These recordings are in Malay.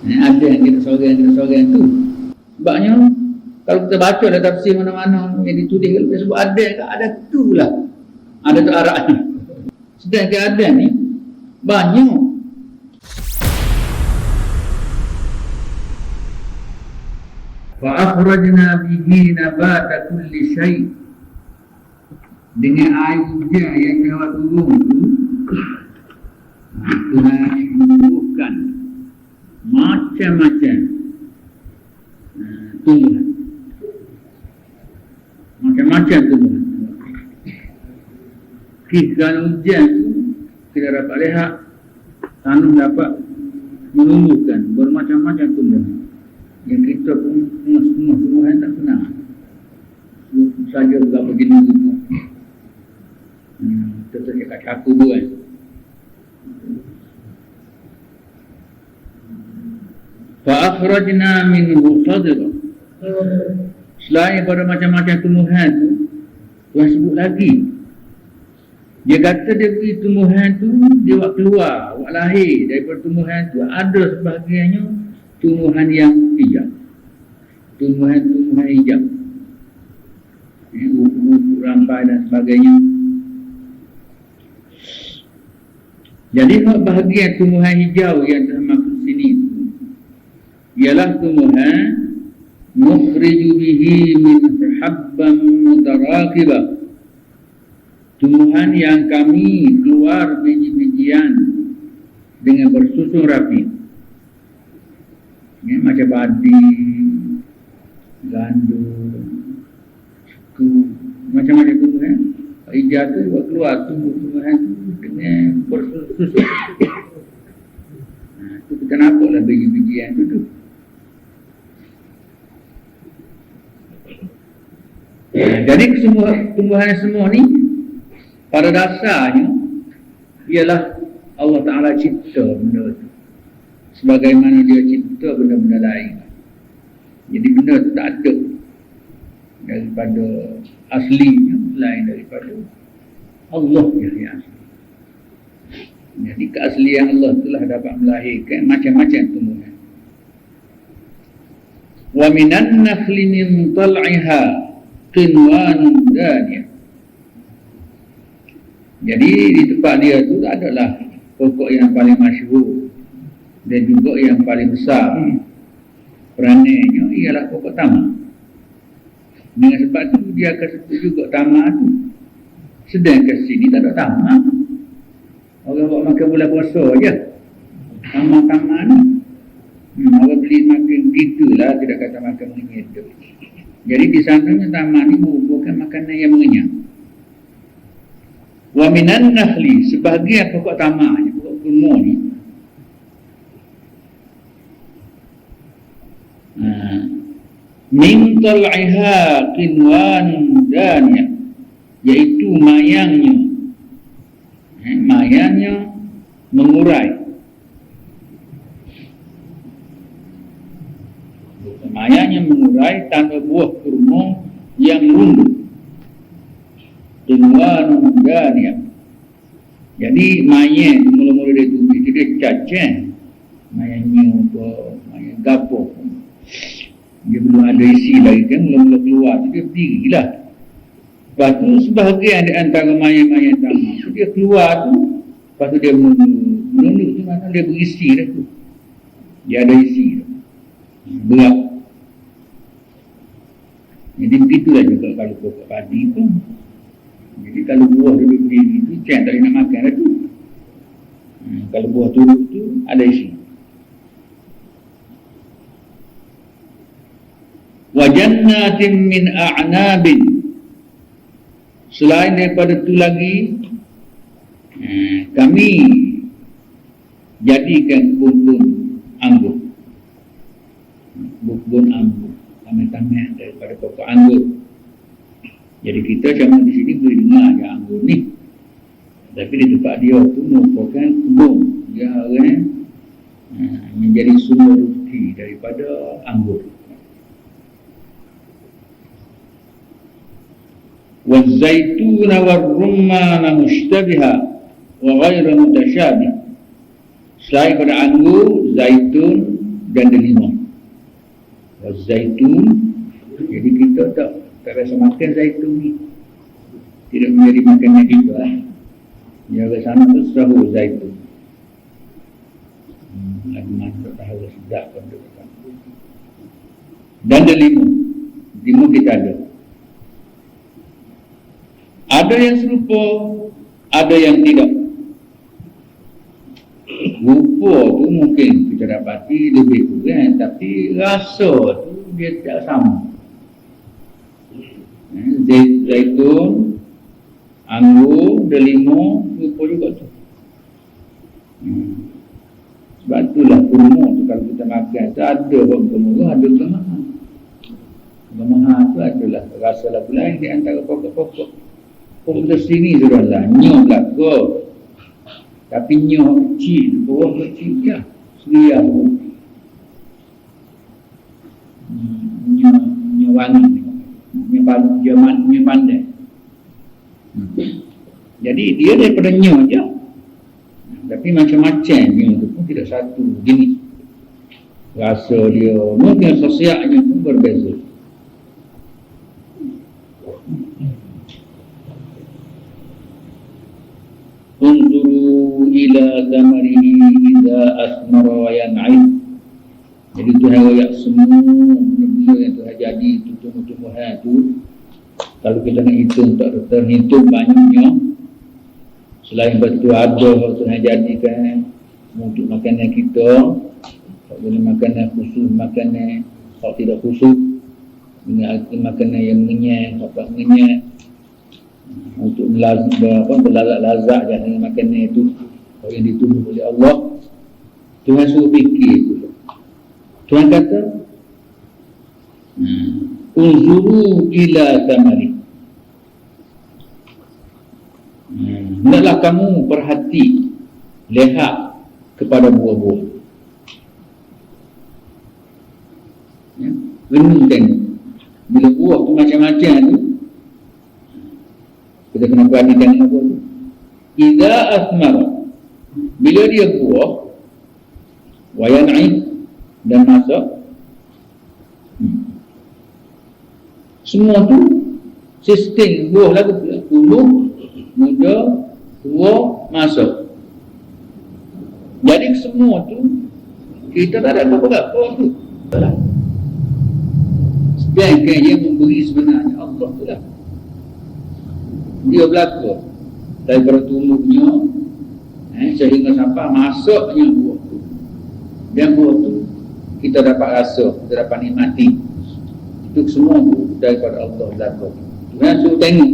Ada yang kita sorang tu. Sebabnya kalau kita baca dalam tafsir mana-mana yang ditulis kalau kita sebut ada tu lah. Ada tu arahnya. Sedangkan ada ni banyak. Wa akhrajna bihi nabata kulli syai'. Dengan air hujan yang kawat turun tu Tuhan menumbuhkan macam-macam tumbuhan. Macam-macam tumbuhan. Kisah hujan tu kita dapat lihat tanah dapat menumbuhkan bermacam-macam tumbuhan yang kita pun semua tumbuhan tak kenal. Saja berapa jenis tu. Tertanya kat caku tu kan. Fa'akhrajna minhu khadra. Selain pada macam-macam tumbuhan tu, Tuhan sebut lagi. Dia kata dia beri tumbuhan tu, dia buat keluar, buat lahir daripada tumbuhan tu. Ada sebahagiannya tumbuhan yang hijau. Tumbuhan-tumbuhan hijau. Buku-buku rampai dan sebagainya. Jadi bahagian tumbuhan hijau yang termaksud sini ialah tumbuhan nukhriju bihi min habban mutarakibah. Tumbuhan yang kami keluar biji-bijian dengan bersusun rapi. Ya, macam padi, gandum, suku, macam-macam tumbuhan. Hijau tu buat keluar tumbuhan tu dengan bersusun. Itu kita nampak lah biji-bijian tu. Jadi semua tumbuhan semua ni pada dasarnya ialah Allah Ta'ala cipta benda tu sebagaimana dia cipta benda-benda lain. Jadi benda tu tak ada daripada aslinya lain daripada Allah yang asli. Jadi keaslian Allah telah dapat melahirkan macam-macam tumbuhan. Wa minan nakhli min tal'iha qinwanun daniyah. Jadi di tempat dia tu tak adalah pokok yang paling masyhur dan juga yang paling besar. Perananya ialah pokok tamak. Dengan sebab tu dia akan sebut juga tamak tu. Sedangkan sini tak ada tamak. Orang buat makan bulan puasa je. Tamak-tamak ni. Orang beli makan gitulah, tidak kata makan mengenyam tu. Jadi di sananya tamak ni bukan makanan yang mengenyang. Wa minan nakhli, sebahagian pokok tamaknya, pokok kurma ni. Min tal'iha qinwanun daniyah, iaitu mayangnya mengurai. Mayangnya mengurai tanda buah kurma yang runtuh. Qinwanun daniyah. Jadi mayang mula-mula dia tumbuh itu dia cacah. Mayangnya apa, mayang gapo. Dia belum ada isi lagi kan, mula-mula keluar tu dia berdirilah. Lepas tu sebahagian di antara mayang-mayang tamak tu dia keluar tu, lepas tu dia menunduk tu mana dia berisi dah tu. Dia ada isi dah. Berat. Jadi begitulah juga kalau pokok padi tu. Jadi kalau buah dia berdiri tu, macam tak boleh nak makan dah tu. Kalau buah turut tu ada isi. Wa jannatin min a'nabin. Selain daripada itu lagi, kami jadikan kebun anggur. Kebun anggur, taman-taman daripada pokok anggur. Jadi kita cuma di sini boleh dengar ada anggur ni. Tapi di tempat dia tu merupakan kebun. Dia menjadi sumber rezeki daripada anggur. والزيتون والرمان مشتبها وغير متشابه. Selain pada anggur, zaitun dan delima. Zaitun, jadi kita tak rasa makan zaitun ni, tidak menjadi makannya kita. Jaga sana tu sahur zaitun. Lagi masuk tahu sedap kan tu. Dan delima, lima kita ada. Ada yang serupa, ada yang tidak. Rupa tu mungkin kita dapati lebih kurang, tapi rasa tu dia tak sama. Zaitun, anggur, delima, rupa juga tu. Sebab itulah kurma tu kalau kita makan tu ada kurma, ada kelemahan. Kelemahan tu adalah rasa lagu lain di antara pokok-pokok. Pokok sini sudahlah, nyoh belaka. Tapi nyoh kecil, buah kecil je. Seria tu. Nyoh wangi. Nyoh pandai. Jadi dia daripada nyoh je. Tapi macam-macam nyoh tu pun tidak satu jenis. Rasa dia, mungkin khasiatnya pun berbeza. Unzuru ila thamarihi idza asmara wa yan'im. Jadi Tuhan royak semua benda yang telah jadi itu tumbuh-tumbuhan itu. Kalau kita nak hitung tak terhitung banyaknya. Selain betul ada Tuhan jadikan untuk makanan kita. Tak boleh makanan khusus, makanan kalau tidak khusus. Ini makanan yang mengenyang, tak mengenyang. Untuk berlazat-lazat dengan makanan itu yang dituduh oleh Allah. Tuhan suruh fikir itu. Tuhan kata unzuru ila thamari. Hendaklah kamu perhati, lihat kepada buah-buah. Renung tengok. Bila buah tu macam-macam tu, kita kena perhatikan apa tu. Idza asmara, bila dia buah, wa yan'im, dan masak, semua tu sistem buah lagu dulu, muda, tua, masak. Jadi semua tu kita tak ada apa-apa tu. Sedangkan yang memberi sebenarnya Allah tu lah. Dia berlaku daripada tumbuhnya sehingga sampai masuknya buah tu. Dan buah tu kita dapat rasa, kita dapat nikmati. Itu semua tu daripada Allah berlaku. Tuhan suruh tengok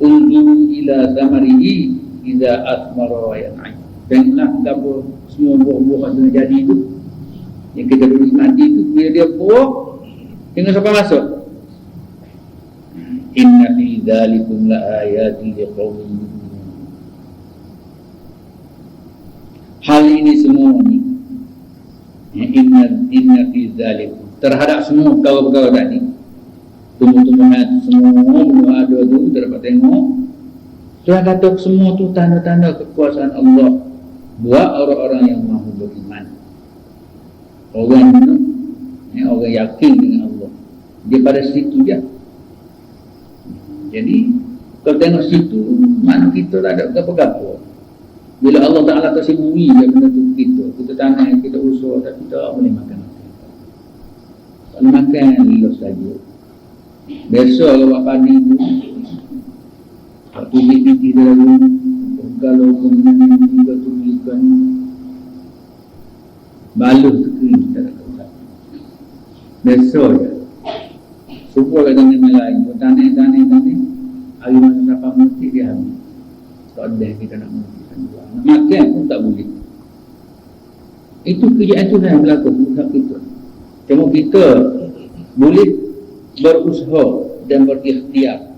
unzuru ila thamarihi idza asmara wa yan'im. Tengoklah apa semua buah-buah yang jadi itu yang kita dulu nikmati itu, bila dia buah hingga sampai masuk. Inna fi dzalikum la ayatin liqaumin yu'minun. Hal ini semua ni inna fi dzalikum, terhadap semua perkara-perkara tadi, tumbuh-tumbuhan semua ada tu kita dapat tengok. Tuhan kata semua tu tanda-tanda kekuasaan Allah buat orang-orang yang mahu beriman. Orang yakin dengan Allah, dia pada situ je. Jadi kalau tengok situ, mana kita tak ada apa-apa. Bila Allah Ta'ala tersembunyi dia benda tu kita tanam, kita usaha, tapi kita tak boleh makan. Kalau makan, lulus saja. Biasa kalau buat padi tu, waktu piti dia lalu, kalau kemudian juga tulikan balut kering, tak ada apa. Biasa je. Semua kat tanah lain, tanah, hari masa sampai mesti dia habis. Tak ada kita nak menguruskan juga. Nak makan pun tak boleh. Itu kerjaan Tuhan yang berlaku untuk kita. Cuma kita boleh berusaha dan berikhtiar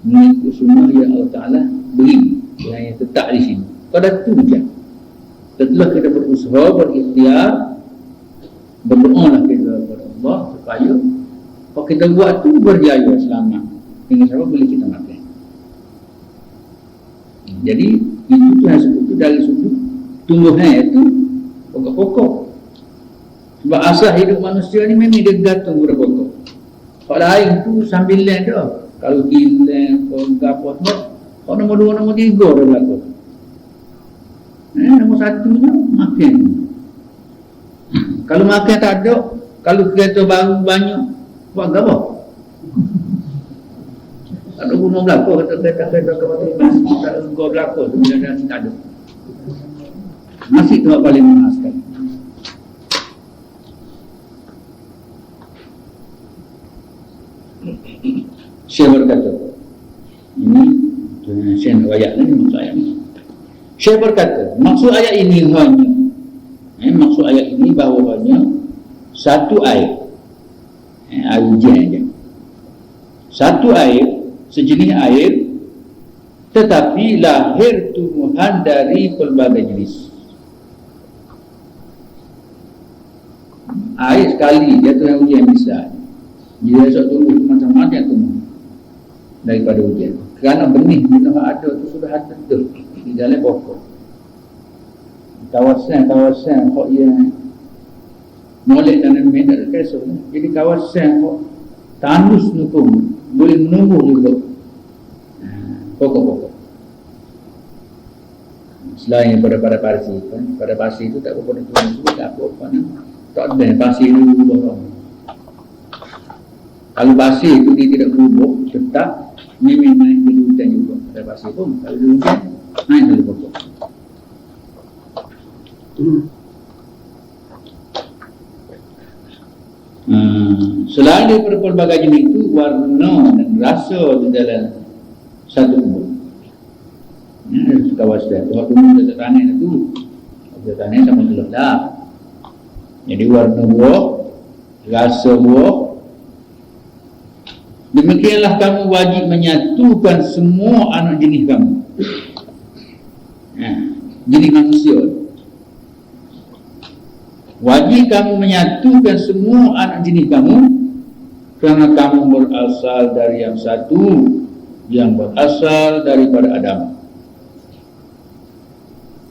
mengikut sunnah yang Allah Ta'ala beri, yang tetap di sini. Pada tu je. Setelah kita berusaha, berikhtiar, berdoalah kita kepada Allah supaya kalau kita buat tu berjaya selamat. Dengan sebab boleh kita makan. Jadi itu Tuhan sebut tu dari sudut tumbuhan itu pokok-pokok. Sebab asal hidup manusia ni memang dia gantung pada pokok. Kalau lain tu sambil lain dah. Kalau gila, kalau apa tu, kalau nombor 2, nombor 3 dah berlaku. Nombor 1 makan. Kalau makan tak ada, kalau kereta baru banyak, buat apa? Tak ada guna berlaku, kata kereta tak ada guna berlaku tu, bila dah tak ada. Nasi tu yang paling mahal sekali. Syekh berkata, ini Syekh nak ayat ni, maksud ayat ni. Syekh berkata, maksud ayat ini hanya maksud ayat ini bahawa hanya satu air, air hujan aja. Satu air, sejenis air, tetapi lahir tumbuhan dari pelbagai jenis. Air sekali dia tu yang hujan besar. Dia esok tumbuh macam-macam tumbuh daripada hujan. Kerana benih yang ada tu sudah ada tu di dalam pokok. Kawasan kok yang molek dan medan kesok. Jadi kawasan kok tandus nukung boleh menumbuh juga pokok-pokok. Selain pada pasir kan, pada pasir itu tak apa-apa tumbuh tak apa-apa tak ada pasir dulu. Kalau pasir itu dia tidak berubah, tetap memang naik di hujan juga. Pada pasir pun kalau di hujan naik dari pokok. Selain daripada pelbagai jenis itu, warna dan rasa di dalam satu umur. Kawasan tu, waktu umur dekat tanah itu, dekat tanah sama gelap dah. Jadi warna buah, rasa buah. Demikianlah kamu wajib menyatukan semua anak jenis kamu. Jenis manusia. Wajib kamu menyatukan semua anak jenis kamu, kerana kamu berasal dari yang satu, yang berasal daripada Adam.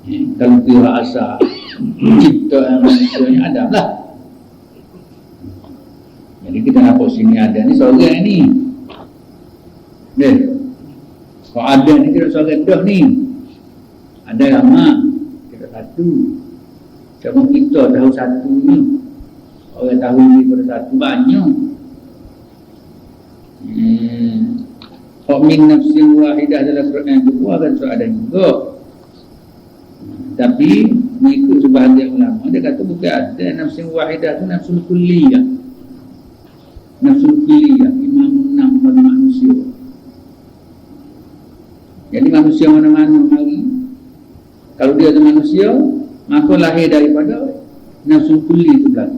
Kalau kira asal ciptaan manusianya Adam lah. Jadi kita nampak sini ada ni seorang ni. Kalau ada ni kita seorang dah ni. Ada lama kita satu. Cuma kita tahu satu ni. Orang tahu ni pada satu banyak. Min nafsin wahidah dalam Quran yang kedua kan ada juga. Tapi mengikut sebahagian ulama dia kata bukan ada nafsin wahidah tu nafsul kulliyah. Nafsul kulliyah imam enam bagi manusia. Jadi manusia mana-mana hari kalau dia tu manusia maka lahir daripada nafsul kulli itu kan.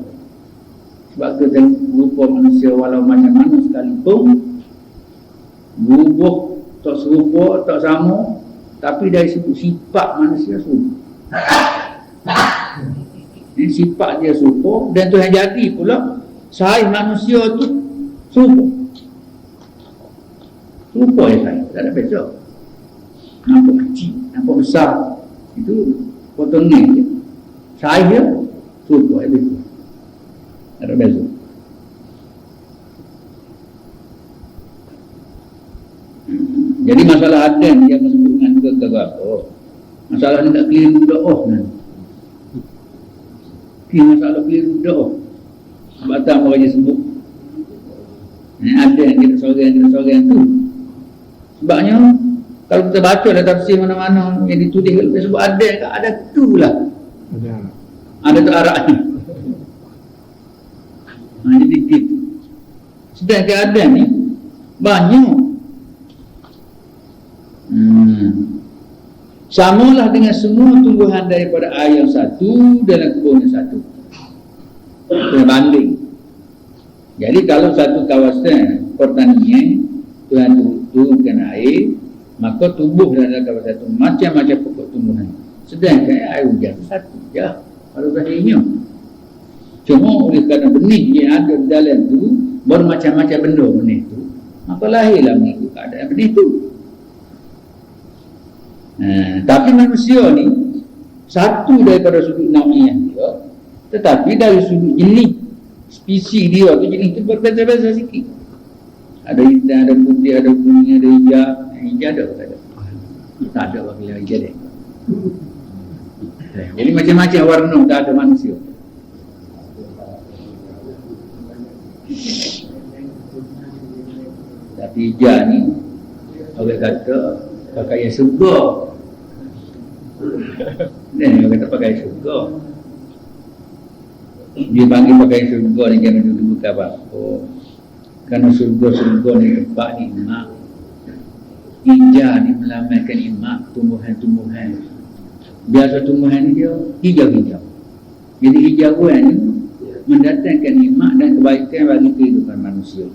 Sebab kita rupa manusia walau macam mana sekalipun berubah tak serupa tak sama, tapi dari sifat manusia serupa. Sifat dia serupa dan tu yang jadi pula saiz manusia tu serupa ya saya, tak ada beza. Nampak kecil, nampak besar, itu potongnya je. Saiz dia serupa ya betul, tak ada beza. Jadi masalah adan yang disebut dengan juga apa? Masalah ni tak keliru doa nanti. Masalah keliru doa. Sebab tak apa dia sebut. Adan kita seorang tu. Sebabnya kalau kita baca dalam tafsir mana-mana yang ditulis kalau dia sebut adan, ada tu lah. Ada tu arahnya. Jadi gitu. Sedangkan adan ni banyak. Samalah dengan semua tumbuhan daripada air yang satu dalam kebun yang satu. Kena banding. Jadi kalau satu kawasan pertanian Tuhan turunkan air, maka tumbuh dalam kawasan itu macam-macam pokok tumbuhan. Sedangkan air hujan satu je baru berakhirnya. Cuma oleh kerana benih yang ada dalam itu bermacam-macam benda benih itu, maka lahirlah mengikut keadaan benih itu. Tapi manusia ni satu daripada sudut nauniyah dia Tetapi dari sudut jenis spesies dia tu, jenis tu berbeza-beza sikit. Ada hitam, ada putih, ada kuning, ada hijau. Hijau ada ke tak ada? Tak ada bagi hijau dia. Jadi macam-macam warna tak ada manusia. Tapi hijau ni orang kata pakai yang surga. Dia kata pakai surga. Dia panggil pakai surga ni jangan duduk buka apa-apa. Kerana surga-surga ni tempat nikmat. Hijau ni melambangkan nikmat, tumbuhan-tumbuhan. Biasa tumbuhan ni dia hijau-hijau. Jadi hijauan ni mendatangkan nikmat dan kebaikan bagi kehidupan manusia.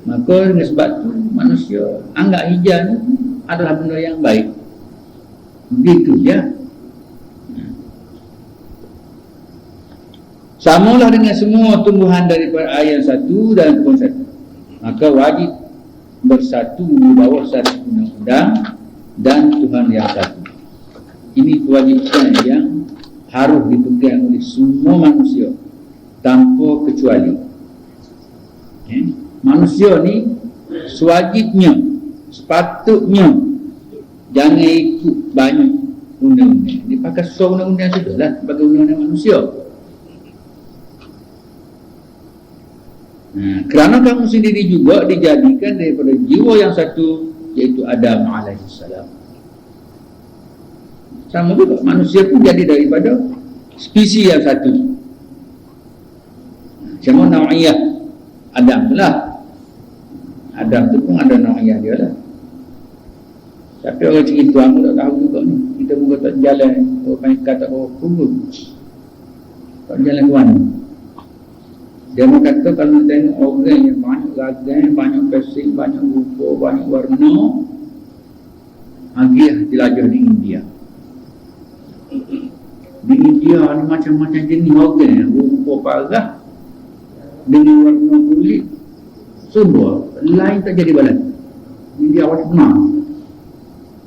Maka dengan sebab tu manusia anggap hijau ni adalah benda yang baik. Begitu je. Samalah dengan semua tumbuhan daripada air satu dan kebun satu. Maka wajib bersatu di bawah satu undang-undang dan Tuhan yang satu. Ini kewajipan yang harus dipegang oleh semua manusia tanpa kecuali. Manusia ni sewajibnya, sepatutnya jangan ikut banyak undang-undang. Dia pakai sesuatu undang-undang sudahlah sebagai undang-undang manusia. Kerana kamu sendiri juga dijadikan daripada jiwa yang satu, iaitu Adam alaihissalam. Sama juga manusia pun jadi daripada spesies yang satu. Sama Naw'iyah Adam lah. Adam tu pun ada Naw'iyah dia lah. Tapi orang cerita aku tak tahu juga ni. Kita pun tak jalan. Orang kata kubur. Tak jalan ke mana. Dia kata kalau nak tengok orang yang banyak gagang, banyak pesing, banyak rupa, banyak warna, pergi jelajah di India. Di India ada macam-macam jenis orang, rupa parah dengan warna kulit semua lain tak jadi balas. India awak benar.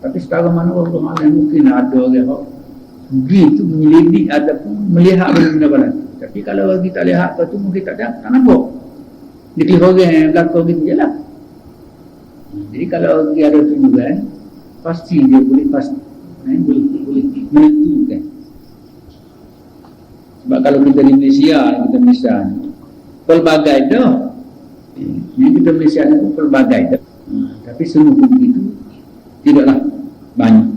Tapi sekarang mana orang alam mungkin ada orang begitu menyelidik ataupun melihat benda-benda balas. Tapi kalau kita lihat tu mungkin tak nampak. Dia kira orang yang belakang gitu je lah. Jadi kalau dia ada tujuan, pasti dia boleh boleh menentukan. Sebab kalau kita di Malaysia pelbagai dah. Yang kita Malaysia itu pelbagai dah. Tapi semua begitu tidaklah banyak.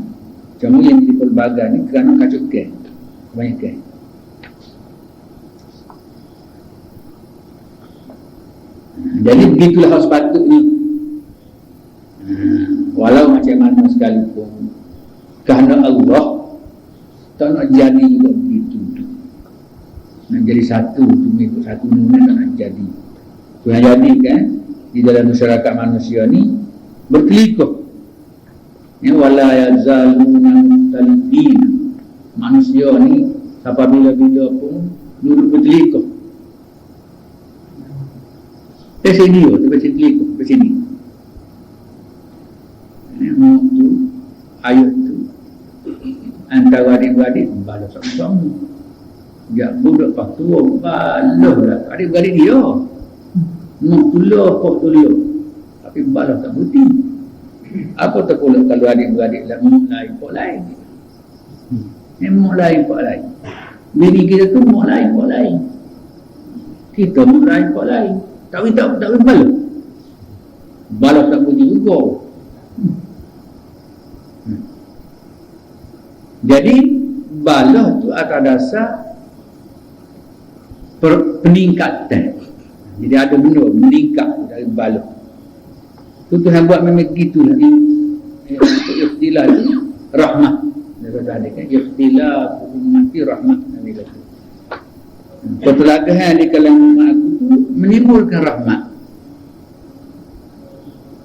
Cuma yang di pelbagai ni kerana kacukkan kebanyakan. Jadi begitulah hal sepatutnya. Walau macam mana sekalipun, kerana Allah tak nak jadi juga begitu. Nak jadi satu, mengikut satu nuna tak nak jadi. Itu yang jadi kan di dalam masyarakat manusia ni berkelikuh. Wala yazaluna mukhtalifin. Manusia ni apabila-bila pun duduk berkelikuh. Sini tu berkelikuh ke sini. Tu ayat tu antara adik-beradik balas sama-sama. Dia budak pak tua balas lah adik-beradik dia. Nak tulah kok tulah. Tapi balas tak berhenti. Apa tak pula kalau adik-beradik lah mulai kok lain. Mulai kok lain. Bini kita tu mulai kok lain. Kita mulai kok lain. Tak balas. Balas tak berhenti juga. Jadi balas tu atas dasar peningkatan. Jadi ada benda meningkat dari balas. Tu Tuhan buat memang begitu lah. Ikhtilah tu rahmat. Dia kata ada kan ikhtilah mati rahmat. Nabi kata pertelagahan di kalangan aku tu menimbulkan rahmat.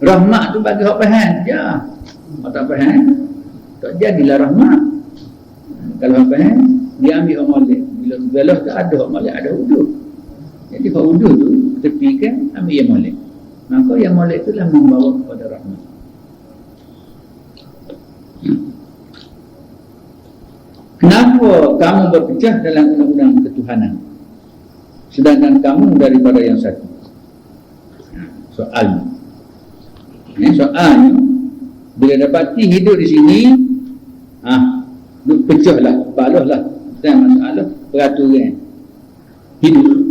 Rahmat tu bagi orang faham je. Orang tak faham tak jadilah rahmat. Kalau orang faham dia ambil orang molek. Bila belah tak ada orang molek, ada uduk. Jadi kalau uduk tu tepikan ambil yang molek. Maka yang molek itulah membawa kepada rahmat. Kenapa kamu berpecah dalam undang-undang ketuhanan, sedangkan kamu daripada yang satu. Soalnya, soalnya bila dapati hidup di sini, pecahlah, balahlah, dan masalah peraturan hidup.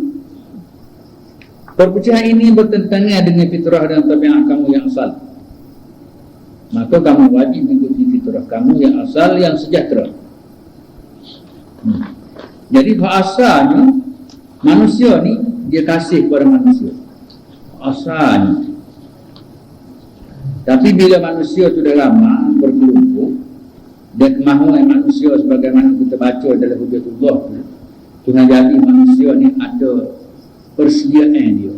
Perpecahan ini bertentangan dengan fitrah dan tabiat kamu yang asal. Maka kamu wajib mengikuti fitrah kamu yang asal yang sejahtera. Jadi asalnya manusia ni dia kasih kepada manusia. Asalnya. Tapi bila manusia tu dah lama berkelompok, dan kemahuan manusia sebagaimana kita baca dalam hujatullah tu, Tuhan jadi manusia ni ada persediaan dia,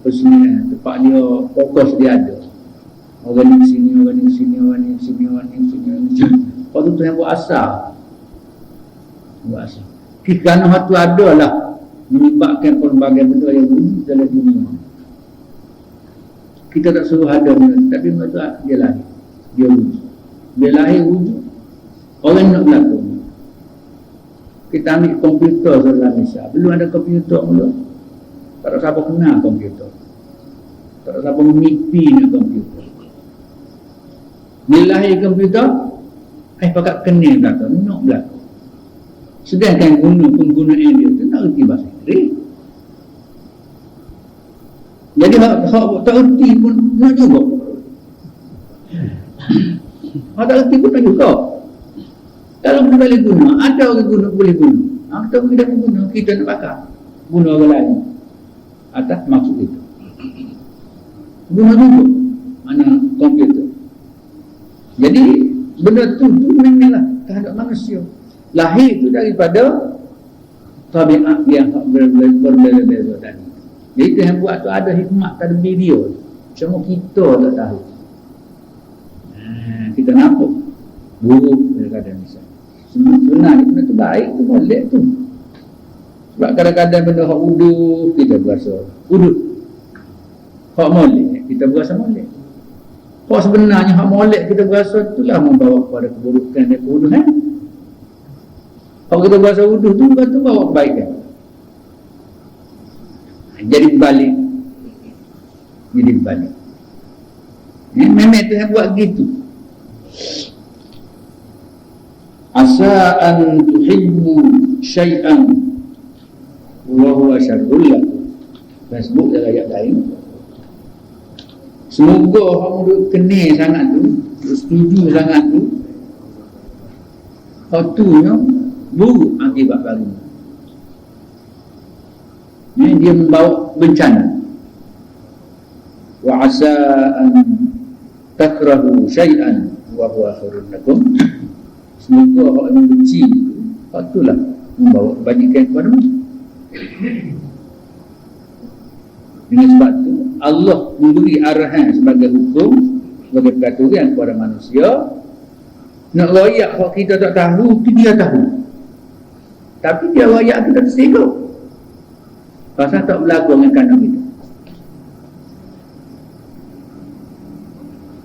persediaan tempat dia, fokus dia ada. Orang ni sini, orang ni sini, orang ni sini, orang ni sini, orang ni sini. Lepas tu Tuhan buat asal. Buat asal. Kerana hal tu adalah menyebabkan pelbagai benda yang wujud dalam dunia. Kita tak suruh ada benda, tapi benda tu dia lahir. Dia wujud. Dia lahir wujud. Orang nak berlaku. Kita ambil komputer dalam Malaysia. Belum ada komputer mula. Tak ada siapa kenal komputer. Tak ada siapa mimpi dengan komputer. Bila lahir komputer, pakat kenal belakang, nak belakang. Sedangkan penggunaan dia tu nak erti bahasa Inggeris. Jadi hak tak erti pun nak juga. Hak tak erti pun nak juga. Kalau kita boleh guna, ada orang guna boleh guna. Kita tidak guna, kita nak pakai. Guna orang lain. Atas maksud itu. Guna juga mana komputer. Jadi benda tu memanglah terhadap manusia. Lahir itu daripada tabiat yang berbeza-beza tadi. Jadi itu yang buat tu ada hikmat tadbir dia. Cuma kita tak tahu. Kita nampak buruk kadang-kadang misalnya. Sebenarnya benda tu baik tu, molek tu. Sebab kadang-kadang benda hak uduh kita berasa uduh. Hak molek kita berasa molek. Hak sebenarnya hak molek kita berasa itulah membawa kepada keburukan dan keuduhan. Kalau kita berasa uduh tu bukan tu bawa kebaikan. Jadi balik. Memang Tuhan buat gitu. Asa an tuhibbu syai'an wa huwa syarrul lakum. Facebook dalam ayat lain. Semoga kamu kenal sangat tu, setuju sangat tu. Satunya buruk akibat baru. Dia membawa bencana. Wa asa an takrahu syai'an wa huwa khairun lakum. Semoga orang yang benci itu, itulah membawa kebajikan kepadamu. Dengan sebab itu Allah memberi arahan sebagai hukum, sebagai peraturan kepada manusia. Nak royak kalau kita tak tahu, itu dia tahu. Tapi dia royak kita tersinggung. Pasal tak berlaku dengan kanan kita.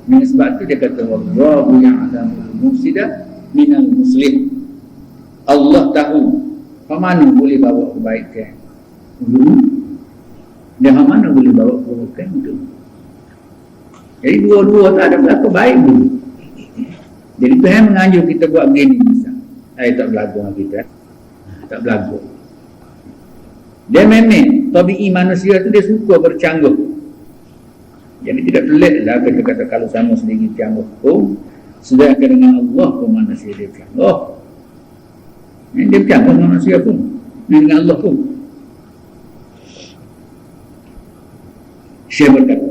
Dengan sebab itu dia kata wallahu ya'lamul mufsida minal muslim. Allah tahu hak mana boleh bawa kebaikan dulu dan hak mana boleh bawa keburukan dulu. Jadi dua-dua tak ada berlaku baik dulu. Jadi Tuhan menganjur kita buat begini misal. Tak berlaku dengan kita. Tak berlaku. Dia memang tabi'i manusia tu dia suka bercangguh. Jadi tidak peliklah kita kata kalau sama sendiri cangguh pun, sedangkan dengan Allah pun manusia dia bercangguh. Dia bercangguh dengan manusia pun, dengan Allah pun. Syekh berkata,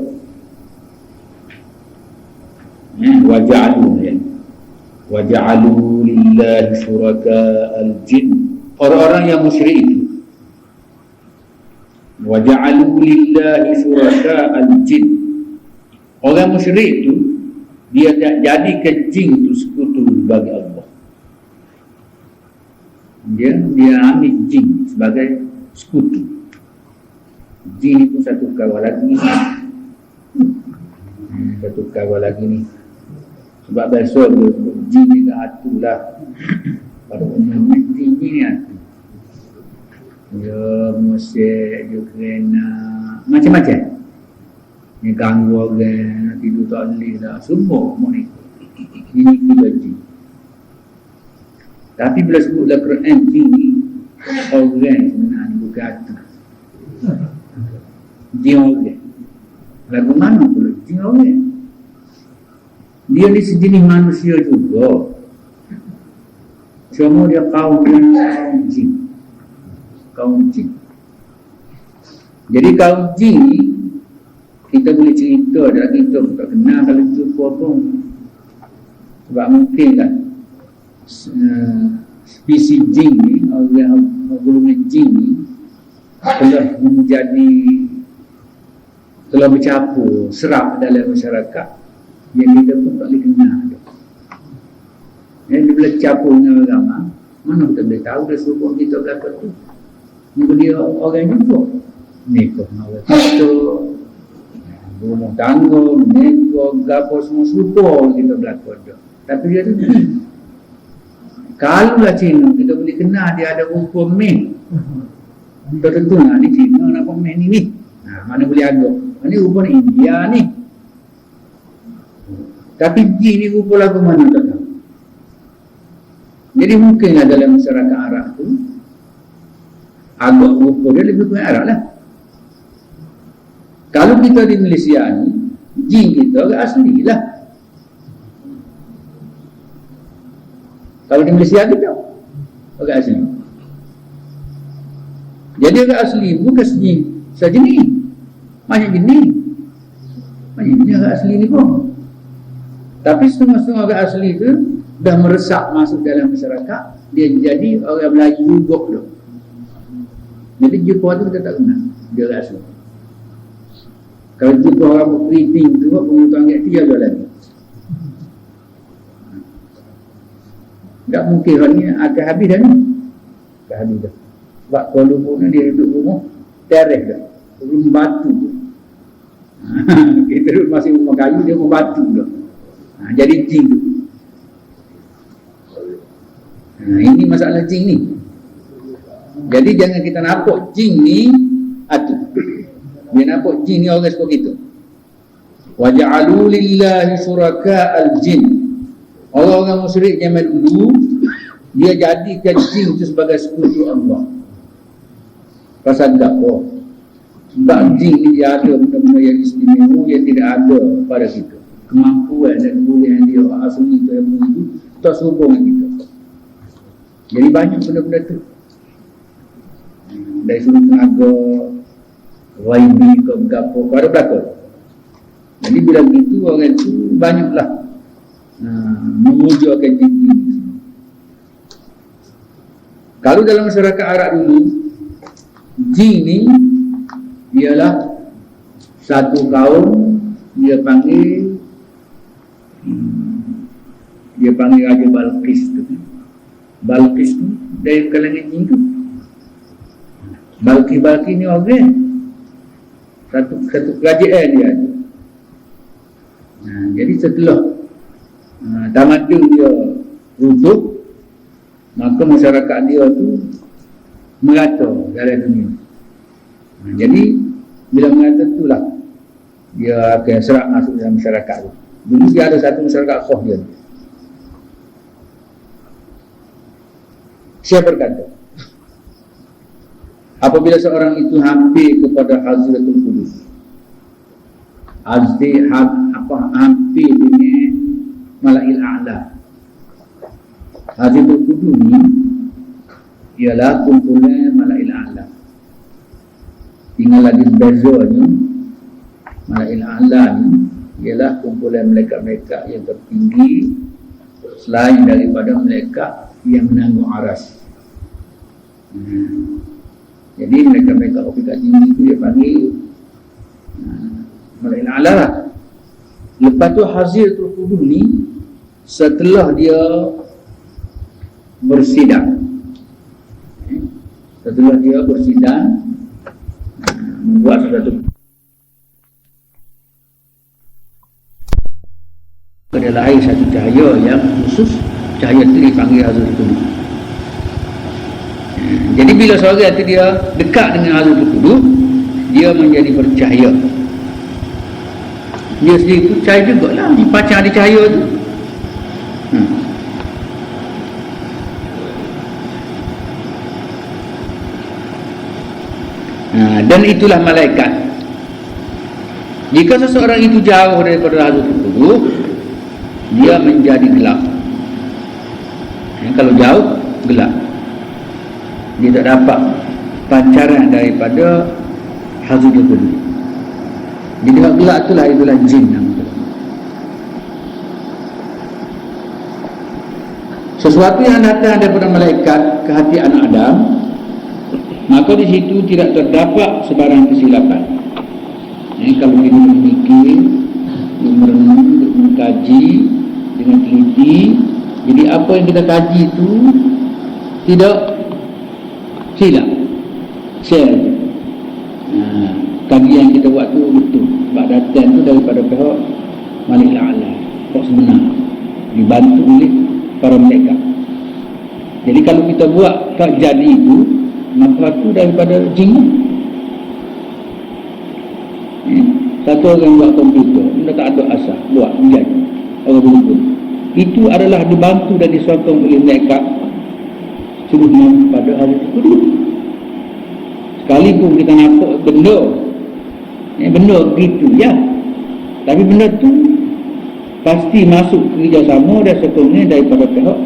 waja'alu lillahi syuraka'al jin. Orang-orang yang musyrik itu, waja'alu lillahi syuraka'al jin. Orang musyrik itu dia tak jadikan jin itu sekutu bagi Allah. Dia ambil jin sebagai sekutu. Jin itu satu kawal lagi ni. Sebab biasa jin ni tak atulah. pada umumnya tinggi ni hati. Dia musik, dia kena macam-macam. Dia ganggu orang, tidur tak boleh dah. Semua mau ni. Ini kita jin. Tapi bila sebut dalam Quran jin ni, orang sebenarnya bukan hati. Jin orang. Lagu mana pula jin orang? Dia ni sejenis manusia juga. Cuma dia kaum jin. Kaum jin. Jadi kaum jin ni kita boleh cerita dalam kita tak kenal kalau jumpa pun. Sebab mungkin kan spesies jin ni, orang golongan jin ni telah bercampur serap dalam masyarakat yang kita pun tak boleh kenal. Dia bila campur dengan agama, mana kita boleh tahu dia suruh kita belakang tu. Ni dia orang juga. Ni kau orang kita, rumah tangga, mereka, gapo semua serupa kita belakang tu. Tapi dia tu kalau lah Cina, kita boleh kenal dia ada hukum ni. Tertentu lah, ni Cina nak komen ni. Mana boleh ada. Ini rupa India ni. Tapi jin ni rupa lagu mana tak tahu. Jadi mungkinlah dalam masyarakat Arab tu agak rupa dia lebih kurang Arab lah. Kalau kita di Malaysia ni, jin kita agak asli lah. Kalau di Malaysia kita agak asli. Jadi agak asli bukan sejenis. Banyak jenis. Banyak jenis agak asli ni pun. Tapi setengah-setengah agak asli tu dah meresap masuk dalam masyarakat. Dia jadi orang Melayu juga tu. Jadi jumpa tu kita tak kenal. Dia agak asli. Kalau jumpa orang berkeriting tu, pengutuan tu dia ada lagi. Tak mungkin orang ni akan habis dah ni. Akan habis dah. Sebab Kuala Lumpur ni dia duduk rumah teres dah. Belum batu tu. Kita duduk masih rumah kayu, dia rumah batu dah. Jadi jin tu. Ini masalah jin ni. Jadi jangan kita nampak jin ni atu. Dia nampak jin ni orang seperti itu. Wa ja'alu lillahi syuraka'al jin. Orang-orang musyrik zaman dulu dia jadikan jin itu sebagai sekutu Allah. Pasal apa? Sebab jin ni dia ada benda-benda yang istimewa yang tidak ada pada kita. Kemampuan dan kebolehan dia asli itu yang begitu tak serupa dengan kita. Jadi banyak benda-benda tu. Dari sudut tenaga Waibi ke berapa pada belakang. Jadi bila begitu orang tu banyaklah memujakan jin. Kalau dalam masyarakat Arab dulu, jin ni ialah satu kaum dia panggil Raja Balqis tu. Balqis tu dari kalangan jin tu. Balqis ni orang satu kerajaan dia ada. Jadi setelah tamadun dia runtuh, maka masyarakat dia tu merata dalam dunia. Jadi bila merata itulah dia akan serap masuk dalam masyarakat tu. Dulu dia ada satu masyarakat khas dia. Saya berkata, apabila seorang itu hampir kepada Hazratul Qudus, hampir dengan Malail A'la. Hazratul Qudus ni ialah kumpulan Malail A'la. Tinggal lagi bezanya, Malail A'la ni ialah kumpulan malaikat-malaikat yang tertinggi selain daripada malaikat yang menanggung aras. Jadi mereka-mereka ofikat tinggi itu dia panggil Malail A'la lah. Lepas tu Hazratul Qudus ni setelah dia bersidang, membuat satu pada lahir satu cahaya yang khusus. Cahaya itu dipanggil Hazratul Qudus. Jadi bila seorang itu dia dekat dengan Hazratul Qudus, dia menjadi bercahaya. Dia sendiri percaya juga lah di pacang ada cahaya tu. Dan itulah malaikat. Jika seseorang itu jauh daripada Hazratul Qudus, dia menjadi gelap. Kalau jauh, gelap. Dia tak dapat pancaran daripada Hazratul Qudus. Jadi gelap itulah jin nama. Sesuatu yang datang daripada malaikat ke hati anak Adam, maka di situ tidak terdapat sebarang kesilapan. Kalau kita memikir, merenung, mengkaji dengan teliti, jadi apa yang kita kaji itu tidak silap. Kajian kita buat tu betul. Sebab datang tu daripada pihak Malik La'ala, pihak sebenar, dibantu oleh para malaikat. Jadi kalau kita buat tak jadi itu, maka itu daripada jin. Satu orang buat komputer, dia tak ada asal, buat menjadi orang berhubung. Itu adalah dibantu dan disokong oleh malaikat suruh pada hari itu. Sekalipun kita nampak benda, benda begitu ya, tapi benda tu pasti masuk kerjasama dan sokongnya daripada pihak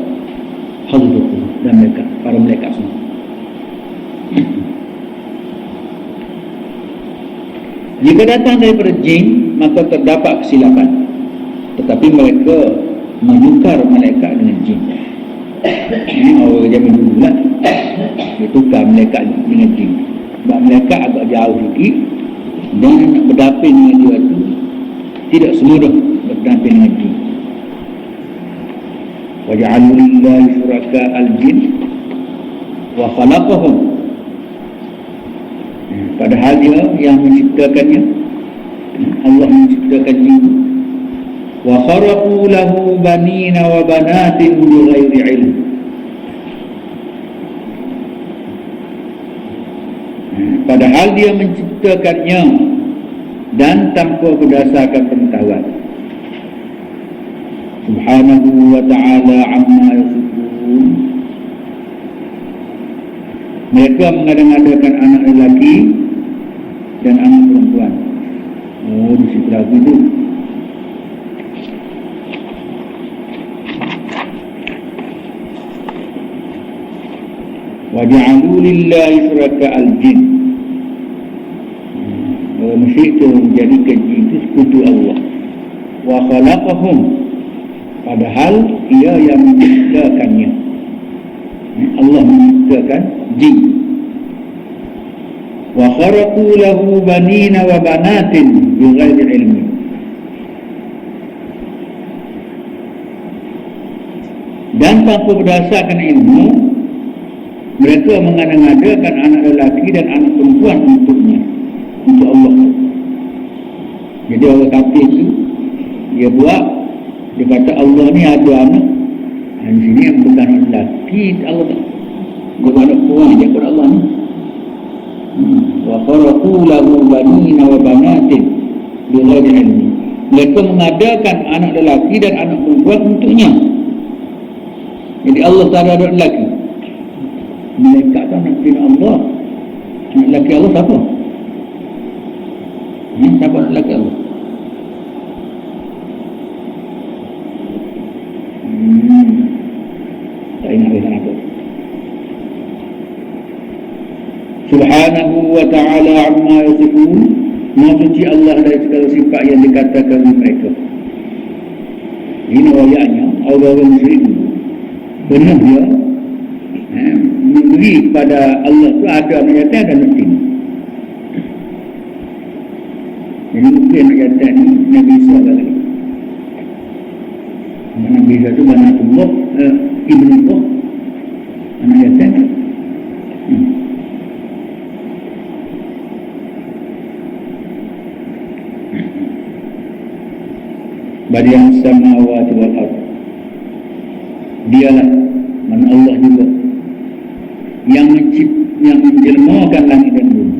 Hazrat dan mereka, para malaikat semua. Jika datang daripada jin, maka terdapat kesilapan. Tetapi mereka menukar malaikat dengan jin. Orang zaman dulu lah, dia tukar malaikat dengan jin. Sebab malaikat agak jauh sikit, dan nak berdamping dengan dia tu tidak semudah berdamping dengan jin. Wa ja'alu lillahi syuraka al-jin wa khalaqahum. Padahal dia yang menciptakannya, Allah menciptakan jin. Wa kharaqu lahu banina wa banatin bighairi ilm. Padahal dia menciptakannya dan tanpa berdasarkan pengetahuan. Subhanahu wa ta'ala amma yasifun. Mereka mengada-ngadakan anak lelaki dan anak perempuan. Di situ lagu itu. Wa ja'alu lillahi syuraka al-jin. Musyrik itu menjadikan jin itu sekutu Allah. Wa khalaqahum, padahal ia yang menciptakannya. Allah menciptakan jin. Wa kharaqu lahu banina wa banatin bighairi ilmi. Dan tanpa berdasarkan ilmu, mereka mengada-ngadakan anak lelaki dan anak perempuan untuknya, untuk Allah. Jadi orang kafir itu, dia buat, dia kata Allah ni ada anak, dan di sini yang bukan anak lelaki, Allah tak, dia buat anak perempuan, dia buat Allah ni. Wa kharaqu lahu banina wa banatin bighairi ilmi. Mereka mengadakan anak lelaki dan anak perempuan untuknya. Jadi Allah tak ada anak lelaki. Malaikat tu anak kira Allah. Anak lelaki Allah siapa? Siapa anak lelaki Allah? Tak ingat dia apa. Subhanahu wa ta'ala amma yasifun. Maha suci Allah dari segala sifat yang dikatakan oleh mereka. Ini ayatnya orang-orang musyrik benar dia memberi kepada Allah tu ada anak yatim dan miskin. Jadi mungkin anak yatim ni Nabi Isa lagi. Nabi Isa tu banatullah, ibn Allah, anak yatim. Badi'as samawati wal ardh. Dialah, mana Allah juga yang yang menjelmakan langit dan bumi.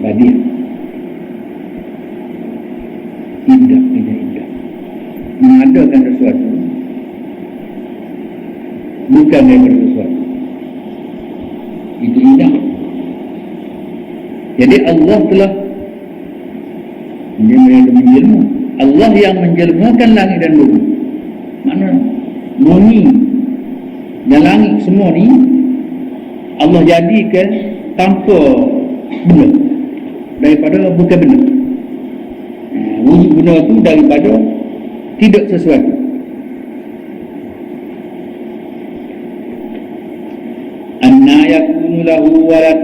Badiah. Tidak. Mengadakan sesuatu bukan daripada sesuatu. Itu indah. Jadi Allah telah menjelma. Allah yang menjelmakan langit dan bumi. Mana bumi dan langit semua ni Allah jadikan tanpa benda, daripada bukan benda. Wujud benda tu daripada tidak sesuatu. Anna yakunu lahu walad,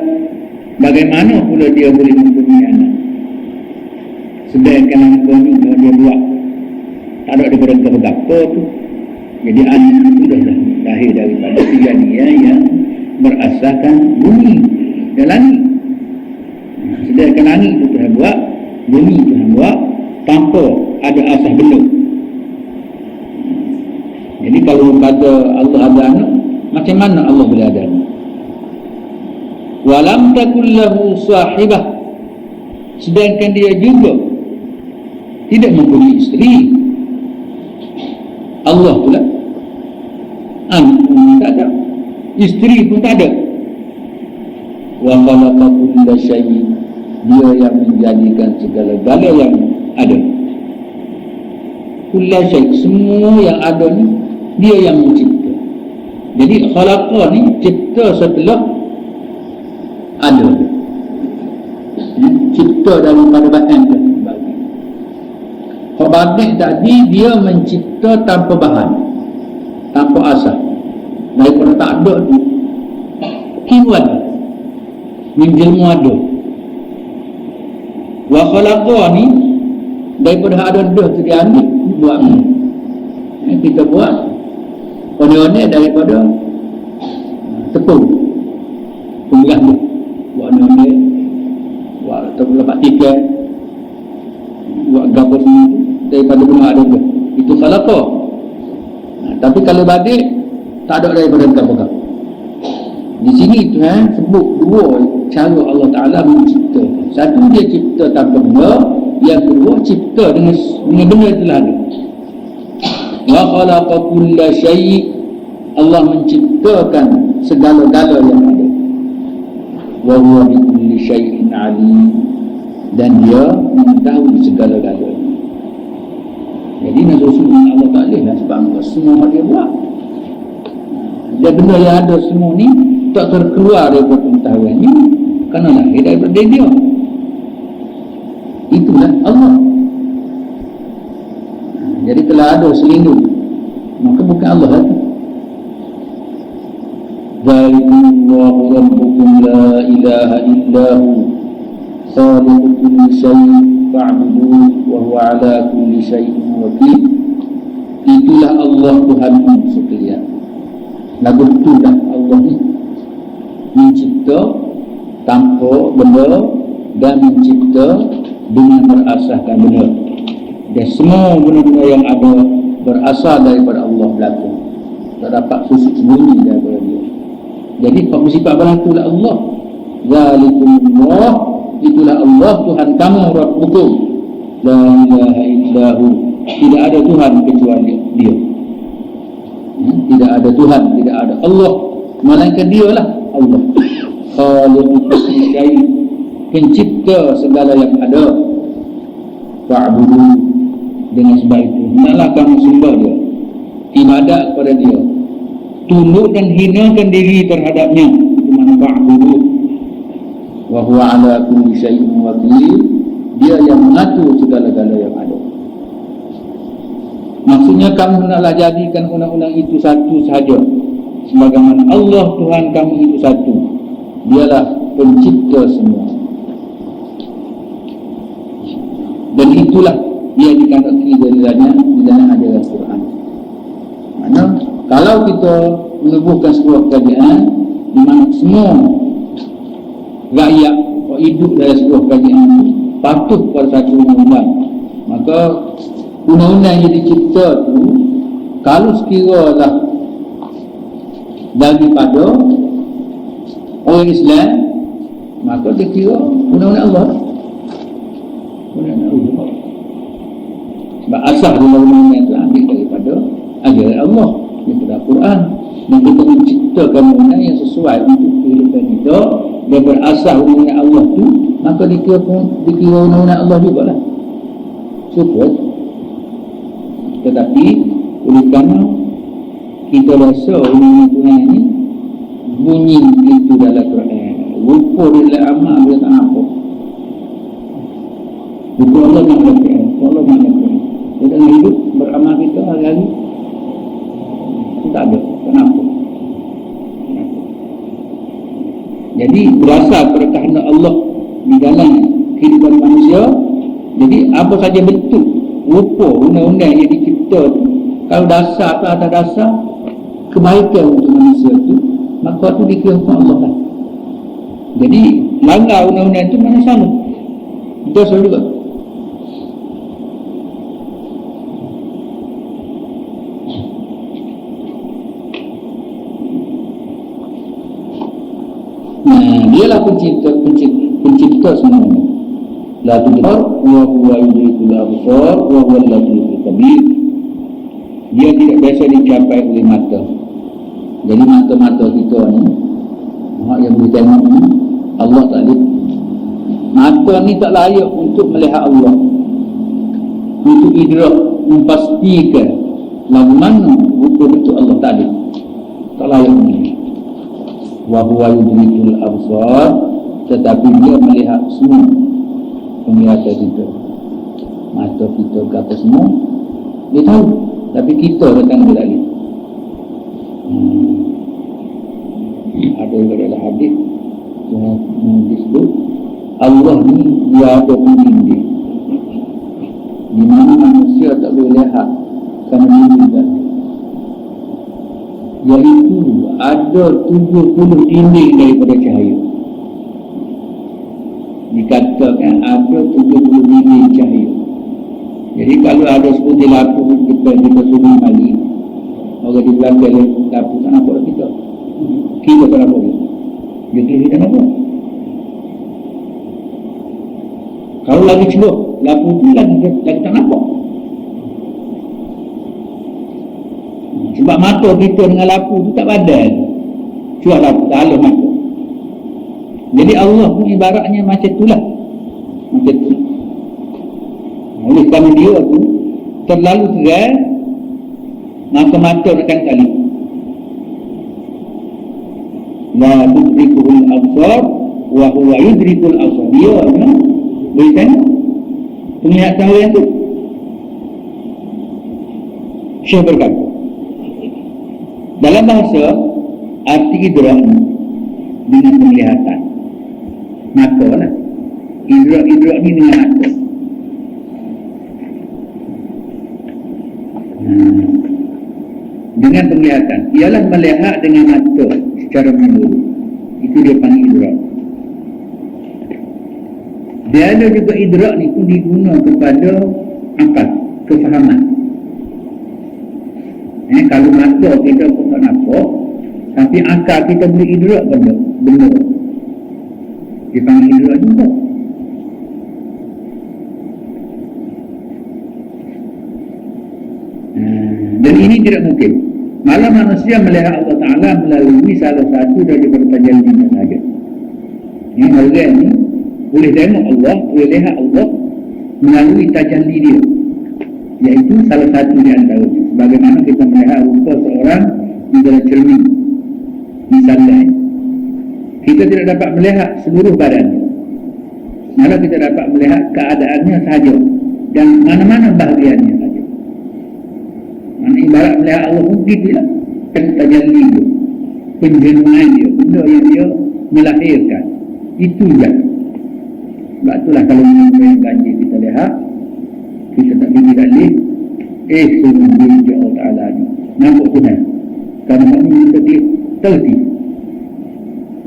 bagaimana pula dia boleh mempunyai anak sedangkan anak ni dia buat tak ada daripada apa tu. Jadi anak itu dah lahir daripada kejadian yang berasaskan bumi dan langit. Sedangkan langit itu Tuhan buat, bumi Tuhan buat tanpa ada asas benda. Jadi kalau kata Allah ada anak, macam mana Allah boleh ada anak? Walam takul lahu sahibah, sedangkan dia juga tidak mempunyai isteri. Allah pula anak pun tak ada, isteri pun tak ada. Wa khalaqa kulla syai', dia yang menjadikan segala-gala yang ada. Kulla syai', semua yang ada ni dia yang mencipta. Jadi khalaqa ni cipta setelah ada, cipta daripada bahan tu. Batin tadi dia mencipta tanpa bahan, tanpa asal, daripada tak ada tu kini ada, menjelma ada. Wa khalaqa ni daripada ada tu dia ambil buat ni. Kita buat ondeh-ondeh daripada tepung pembelah tu, buat ondeh, buat tepung lepas tiket, buat gabus ni daripada benda ada tu, itu khalaqa. Tapi kalau badik tak ada daripada gabus. Di sini Tuhan sebut dua cara Allah Ta'ala mencipta. Satu dia cipta tanpa benda, yang kedua cipta dengan benda telah ada. Wa khalaqa kulla syai', Allah menciptakan segala-gala yang ada. Wa huwa bi kulli syai'in alim, dan dia mengetahui segala-galanya. Jadi Nabi Rasulullah Allah tak boleh lah sebab semua dia buat. Dan benda yang ada semua ni tak terkeluar daripada pengetahuannya, kerana lahir daripada dia. Itulah Allah. Jadi kalau ada selindung, maka bukan Allah lagi. Zalikullahu rabbukum la ilaha illahu khaliqu kulli syai' fa'buduhu wa huwa ala kulli syai'in wakil. Itulah Allah Tuhanmu sekalian. Lagu itulah Allah ni mencipta tanpa benda dan mencipta dengan berasaskan benda. Dan semua benda-benda yang ada berasal daripada Allah berlaku. Tak dapat susuk sembunyi daripada dia. Jadi sifat berlaku lah Allah. Zalikumullah, itulah Allah Tuhan kamu, Rabbukum la ilaha illahu, tidak ada Tuhan kecuali dia. Tidak ada Tuhan, tidak ada Allah, melainkan dia lah Allah. Khaliqu kulli syai', pencipta segala yang ada. Fa'budu, dengan sebab itu hendaklah kamu sembah dia, ibadat kepada dia, tunduk dan hinakan diri terhadapnya. Itu makna fa'budu. Wa huwa ala kulli syai'in wakil, dia yang mengatur segala-gala yang ada. Maksudnya kamu hendaklah jadikan undang-undang itu satu sahaja, sebagaimana Allah Tuhan kamu itu satu. Dialah pencipta semua. Dan itulah dia dikandaki di dalam ajaran Quran. Mana kalau kita menubuhkan sebuah kerajaan di mana semua rakyat hidup dalam sebuah kerajaan patuh pada satu undang-undang, maka undang-undang yang dicipta tu kalau sekiralah daripada orang Islam, maka dia kira undang-undang Allah. Undang-undang Allah. Sebab asal undang-undang itu ambil daripada ajaran Allah, daripada Al-Quran. Dan kita menciptakan undang yang sesuai untuk kehidupan kita dan berasal undang-undang Allah tu, maka dikira undang-undang Allah jugalah. Support. Tetapi oleh kerana kita rasa undang-undang Tuhan ni bunyi itu dalam Quran, rupa dia dalam amal dia tak nampak. Bukan Allah nak lakukan, Allah nak lakukan. Dia dalam hidup beramal kita hari-hari itu tak ada, tak nampak. Jadi berasal pada kehendak Allah di dalam kehidupan manusia. Jadi apa saja bentuk rupa undang-undang yang dicipta tu, kalau dasar atau ada dasar kebaikan untuk manusia tu, maka tu dikira Allah lah. Jadi langgar undang-undang itu mana salah, dosa juga. Dialah pencipta semuanya. La tudrar wa huwa yudrikul absar wa huwa al-latiful khabir. Dia tidak biasa dicapai oleh mata. Jadi mata-mata kita ni, yang boleh tengok ni, Allah tak ada. Mata ni tak layak untuk melihat Allah, untuk idrak, memastikan lagu mana rupa bentuk Allah, tak ada, tak layak ni. Wa huwa yudrikul absar, tetapi dia melihat semua penglihatan kita, mata kita kata semua dia tahu, tapi kita datang dia lagi. Ada dalam hadis yang disebut Allah ni dia ada pendinding di mana manusia tak boleh lihat kerana dinding, iaitu ada 70 dinding daripada cahaya. Dikatakan ada 70 dinding cahaya. Jadi kalau ada sebutir lampu depan kita suruh kali, orang di belakang lampu tak nampak kita, kita tak nampak dia kira tak nampak. Kalau lagi celup lampu tu lagi tak nampak. Sebab mata kita dengan lampu tu tak padan, cuma lampu tak halus mata. Jadi Allah pun ibaratnya macam itulah, macam tu. Oleh kerana dia tu terlalu terang, mata akan kali. La tudrikul absar wa huwa yudrikul absar. Dia berikan penglihatan orang tu. Syekh berkata, dalam bahasa arti idrak dengan penglihatan mata lah. Idrak ni dengan mata. Dengan penglihatan ialah melihat dengan mata secara menyeluruh. Itu dia panggil idrak. Dia ada juga idrak ni pun digunakan kepada akal, kefahaman. Kalau mata kita pun tak nampak, tapi akal kita boleh idrak benda. Dia panggil idrak juga. Dan ini tidak mungkin. Malah manusia melihat Allah Ta'ala melalui salah satu daripada tajallinya saja. Yang orang ni boleh tengok Allah, boleh lihat Allah melalui tajalli dia, iaitu salah satu di antara. Bagaimana kita melihat rupa seorang di dalam cermin, misalnya kita tidak dapat melihat seluruh badannya, malah kita dapat melihat keadaannya sahaja dan mana-mana bahagiannya saja. Mana ibarat melihat Allah pun begitulah, kan tajalli dia, penjenuhan dia, benda yang dia melahirkan, itu je. Sebab itulah kalau yang ganjil kita lihat, kita tak fikir balik, sungguh dia Allah Ta'ala ni nampak Tuhan. Kerana maknanya kita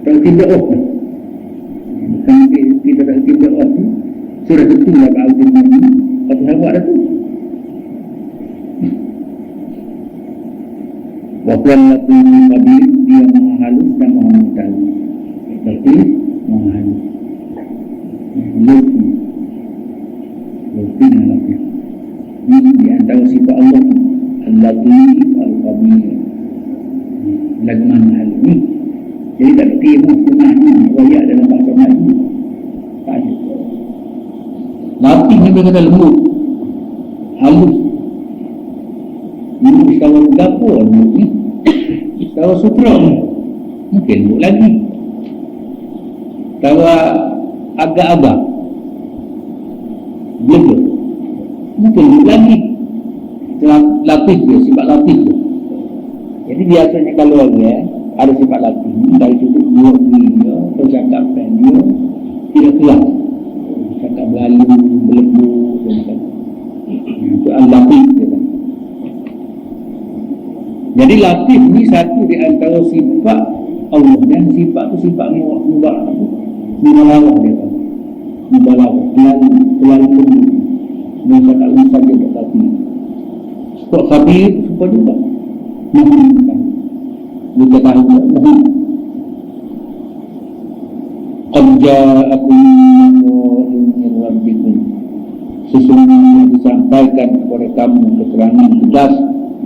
tertib doa. Bukan kita tertib doa tu sudah tentu lah ba'udin nabi apa yang buat dah tu. Wa kuan lakum kabir, dia yang maha halus dan maha mengetahui. Tapi maha halus. Lutfi dan latif. Ini di antara sifat Allah. Al-Latif, Al-Khabir. Lagu mana halus ni? Jadi tak kerti pun sebenarnya wayak dalam bahasa Melayu. Tak ada. Latif ni dia kata lembut, halus. Ini istawa berapa lembut ni? Istawa sutra mungkin lembut lagi. Istawa agak-agak betul mungkin lembut lagi. Latif dia, sifat latif dia. Jadi biasanya kalau ada sifat latif ni, dari sudut dua dia, percakapan dia tidak kelas, cakap berlalu, berlembut dan sebagainya. Itu al-latif dia kan. Jadi latif ni satu di antara sifat Allah, dan sifat tu sifat mubalawah dia kan. Mubalawah, terlalu lembut. Dan cakap lembut saja tak latif. Kok khabir suka juga mengatakan dia tahu qad ja'akum min rabbikum, sesungguhnya disampaikan kepada kamu keterangan jelas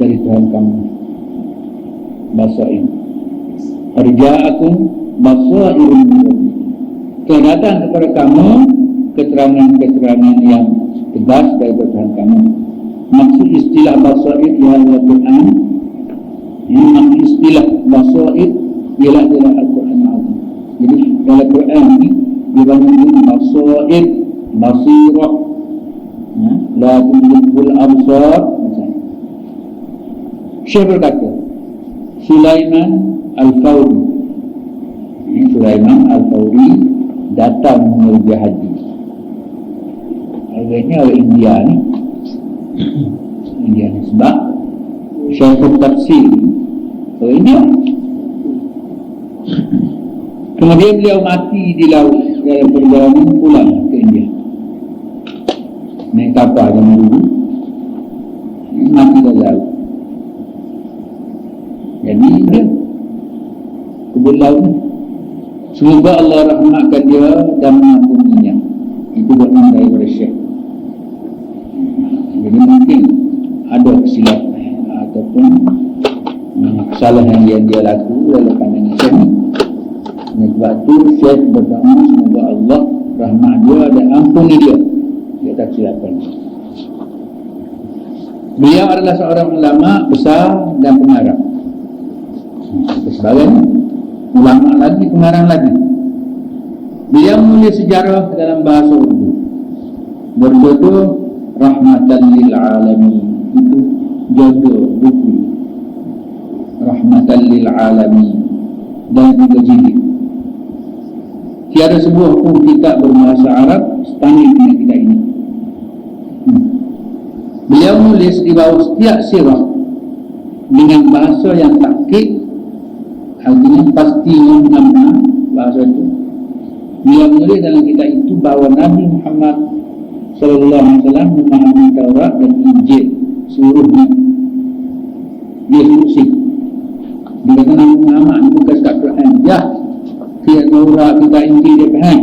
dari Tuhan kamu. Basair, qad ja'akum basairun min rabbikum, telah datang kepada kamu keterangan-keterangan yang tegas dari Tuhan kamu. Maksud istilah basair ialah Al-Quran. Maksud istilah basair ialah Al-Quran Azim. Jadi dalam Quran ni dia banyak basair, basirah, la tudrikul absar. Syekh berkata Sulaiman Al-Fawri, Sulaiman Al-Fawri datang menuju haji. Agaknya orang India ni, sebab Syekhul Tafsir orang India. Kemudian beliau mati di laut dalam perjalanan pulang ke India, naik kapal zaman dulu, mati di laut. Jadi dia kebun laut ni. Semoga Allah rahmatkan dia dan mengampuninya. Itu doa daripada Syekh. Jadi mungkin ada kesilapan ataupun kesalahan yang dia laku dalam pandangan Syekh. Sebab itu Syekh berdoa semoga Allah rahmat dia dan ampuni dia di atas kesilapan. Beliau adalah seorang ulama besar dan pengarang. Sebagai ulama lagi, pengarang lagi. Beliau menulis sejarah dalam bahasa Urdu berjudul Rahmatan lil Alamin. Itu judul buku Rahmatan lil Alamin, dan juga jilid. Tiada sebuah pun kitab berbahasa Arab setanding dengan kitab ini. Beliau menulis di bawah setiap sirah dengan bahasa yang takkid, artinya pastinya benar-benar bahasa itu. Beliau menulis dalam kitab itu bahawa Nabi Muhammad SAW memahami Taurat dan Injil seluruhnya. Dia solusi. Dia kata Nabi Muhammad ni bukan sekat Quran. Ya, kita Taurat, kita Injil dia faham.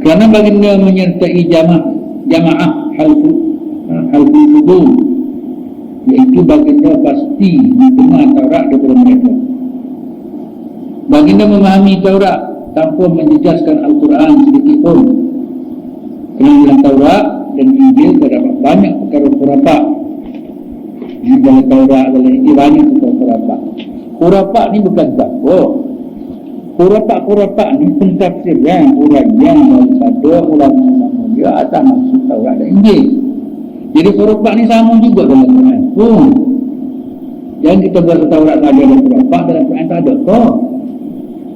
Kerana baginda menyertai jamaah halful fudul, iaitu baginda pasti mendengar Taurat daripada mereka. Baginda memahami Taurat tanpa menjejaskan Al-Quran sedikit pun. Kerana dalam Taurat dan Injil terdapat banyak perkara khurafat. Dalam Taurat, dalam Injil banyak perkara khurafat. Khurafat ni bukan takut. Khurafat ni pentafsiran uraian daripada ulama-ulama dia atas maksud Taurat dan Injil. Jadi khurafat ni sama juga dalam Quran pun. Yang kita bahasa Taurat tak ada dalam khurafat, dalam Quran tak ada kok.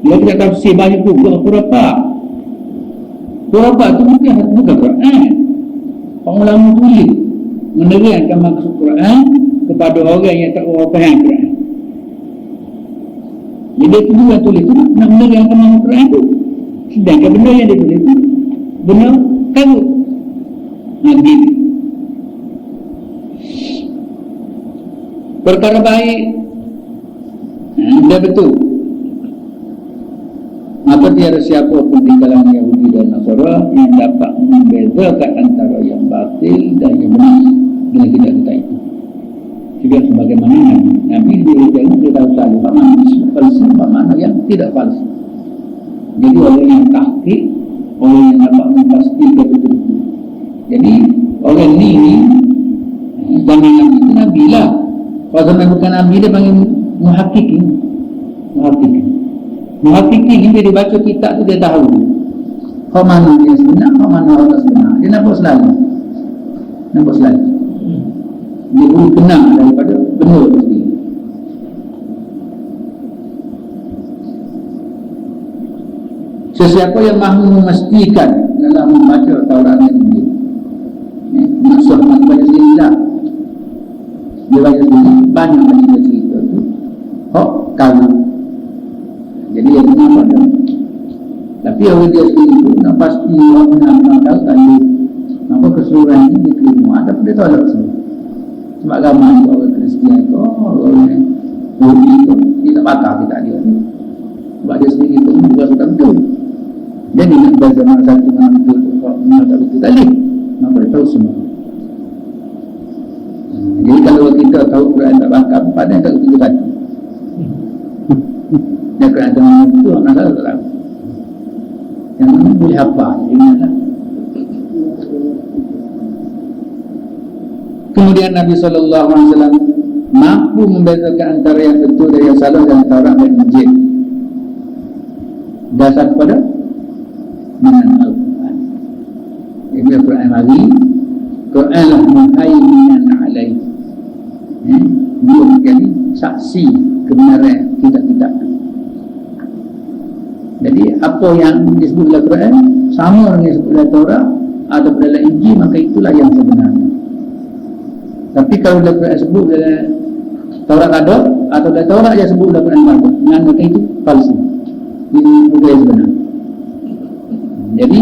Dia tidak tafsir banyak juga khurafat. Khurafat tu bukan Quran. Ulama tulis menerangkan maksud Quran kepada orang yang tak faham Quran. Jadi itu yang tulis tu nak menerangkan maksud Quran tu. Sedangkan benda yang dia tulis tu benar kabut. Nabi perkara baik Dia betul. Maka tiada siapa pun di kalangan Yahudi dan Nasara yang dapat membezakan antara yang batil dan yang benar dengan kita itu. Juga sebagaimana Nabi diri dia tahu selalu apa mana palsu, apa mana yang tidak palsu. Jadi orang yang tahqiq, orang yang dapat memastikan betul-betul. Jadi orang ni zaman Nabi itu Nabi lah. Kalau zaman bukan Nabi dia panggil muhaqqiqin. Muhaqqiqin ini dia baca kitab tu dia tahu kau mana yang sebenar, kau mana yang tak sebenar. Dia nampak selalu. Dia boleh kenal daripada benar itu sendiri. Sesiapa yang mahu memastikan dalam membaca Taurat dan Injil, maksud baca sendiri lah. Dia baca sendiri, banyak baca cerita tu kalau jadi yang benar pada. Tapi orang dia sendiri tu nak pasti orang benar tahu tadi apa keseluruhan ini diterima ada dia tolak semua. Sebab agama itu orang Kristian itu orang Yahudi itu tidak bakal kita dia. Sebab dia sendiri itu juga sudah betul. Jadi nak belajar mana satu mana betul, mana tak betul tadi, maka dia tahu semua. Jadi kalau kita tahu Quran tak bangkam, pada tak betul tadi. Yang Quran tak betul, nak tahu tak tahu. Yang mana boleh apa? Ingatlah. Kemudian Nabi SAW mampu membezakan antara yang betul dan yang salah dalam Taurat dan Injil. Dasar kepada dengan Al-Quran. Jadi Al-Quran lagi, Quran lah muhaiminan alaih. Dia menjadi saksi kebenaran kita-kita. Jadi apa yang disebut dalam Quran sama dengan disebut dalam Taurat atau dalam Injil, maka itulah yang sebenarnya. Tapi kalau dalam Quran sebut dalam Taurat ada atau dalam Taurat dia sebut dalam Quran ada, maka itu palsu. Ini bukan yang sebenar. Jadi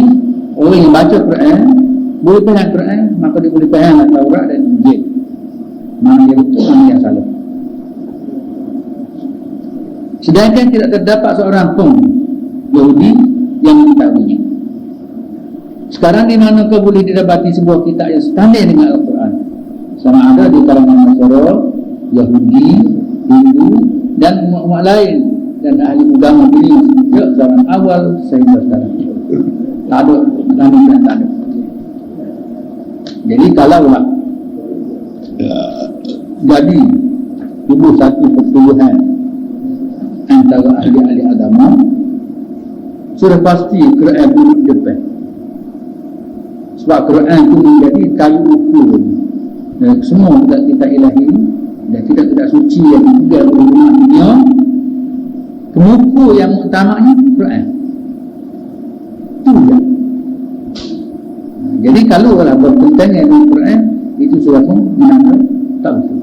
orang yang baca Quran boleh faham Quran, maka dia boleh faham Taurat dan Injil. Mana yang betul, mana yang salah. Sedangkan tidak terdapat seorang pun Yahudi yang mengetahuinya. Sekarang di manakah boleh didapati sebuah kitab yang standar dengan Al-Quran? Sama ada di kalangan Nasara, Yahudi, Hindu dan umat lain dan ahli agama dunia sejak zaman awal sehingga sekarang. Tak ada, Nabi dan tak ada. Jadi kalaulah jadi tubuh satu pertubuhan antara ahli-ahli agama, sudah pasti Quran duduk depan. Sebab Quran itu menjadi kayu ukur dan semua kita ilahi dan tidak suci yang juga berhubungan dunia. Pengukur yang utamanya Quran. Itu je. Jadi kalau lah bertentangan dengan Quran, itu sudah pun menanda tak betul.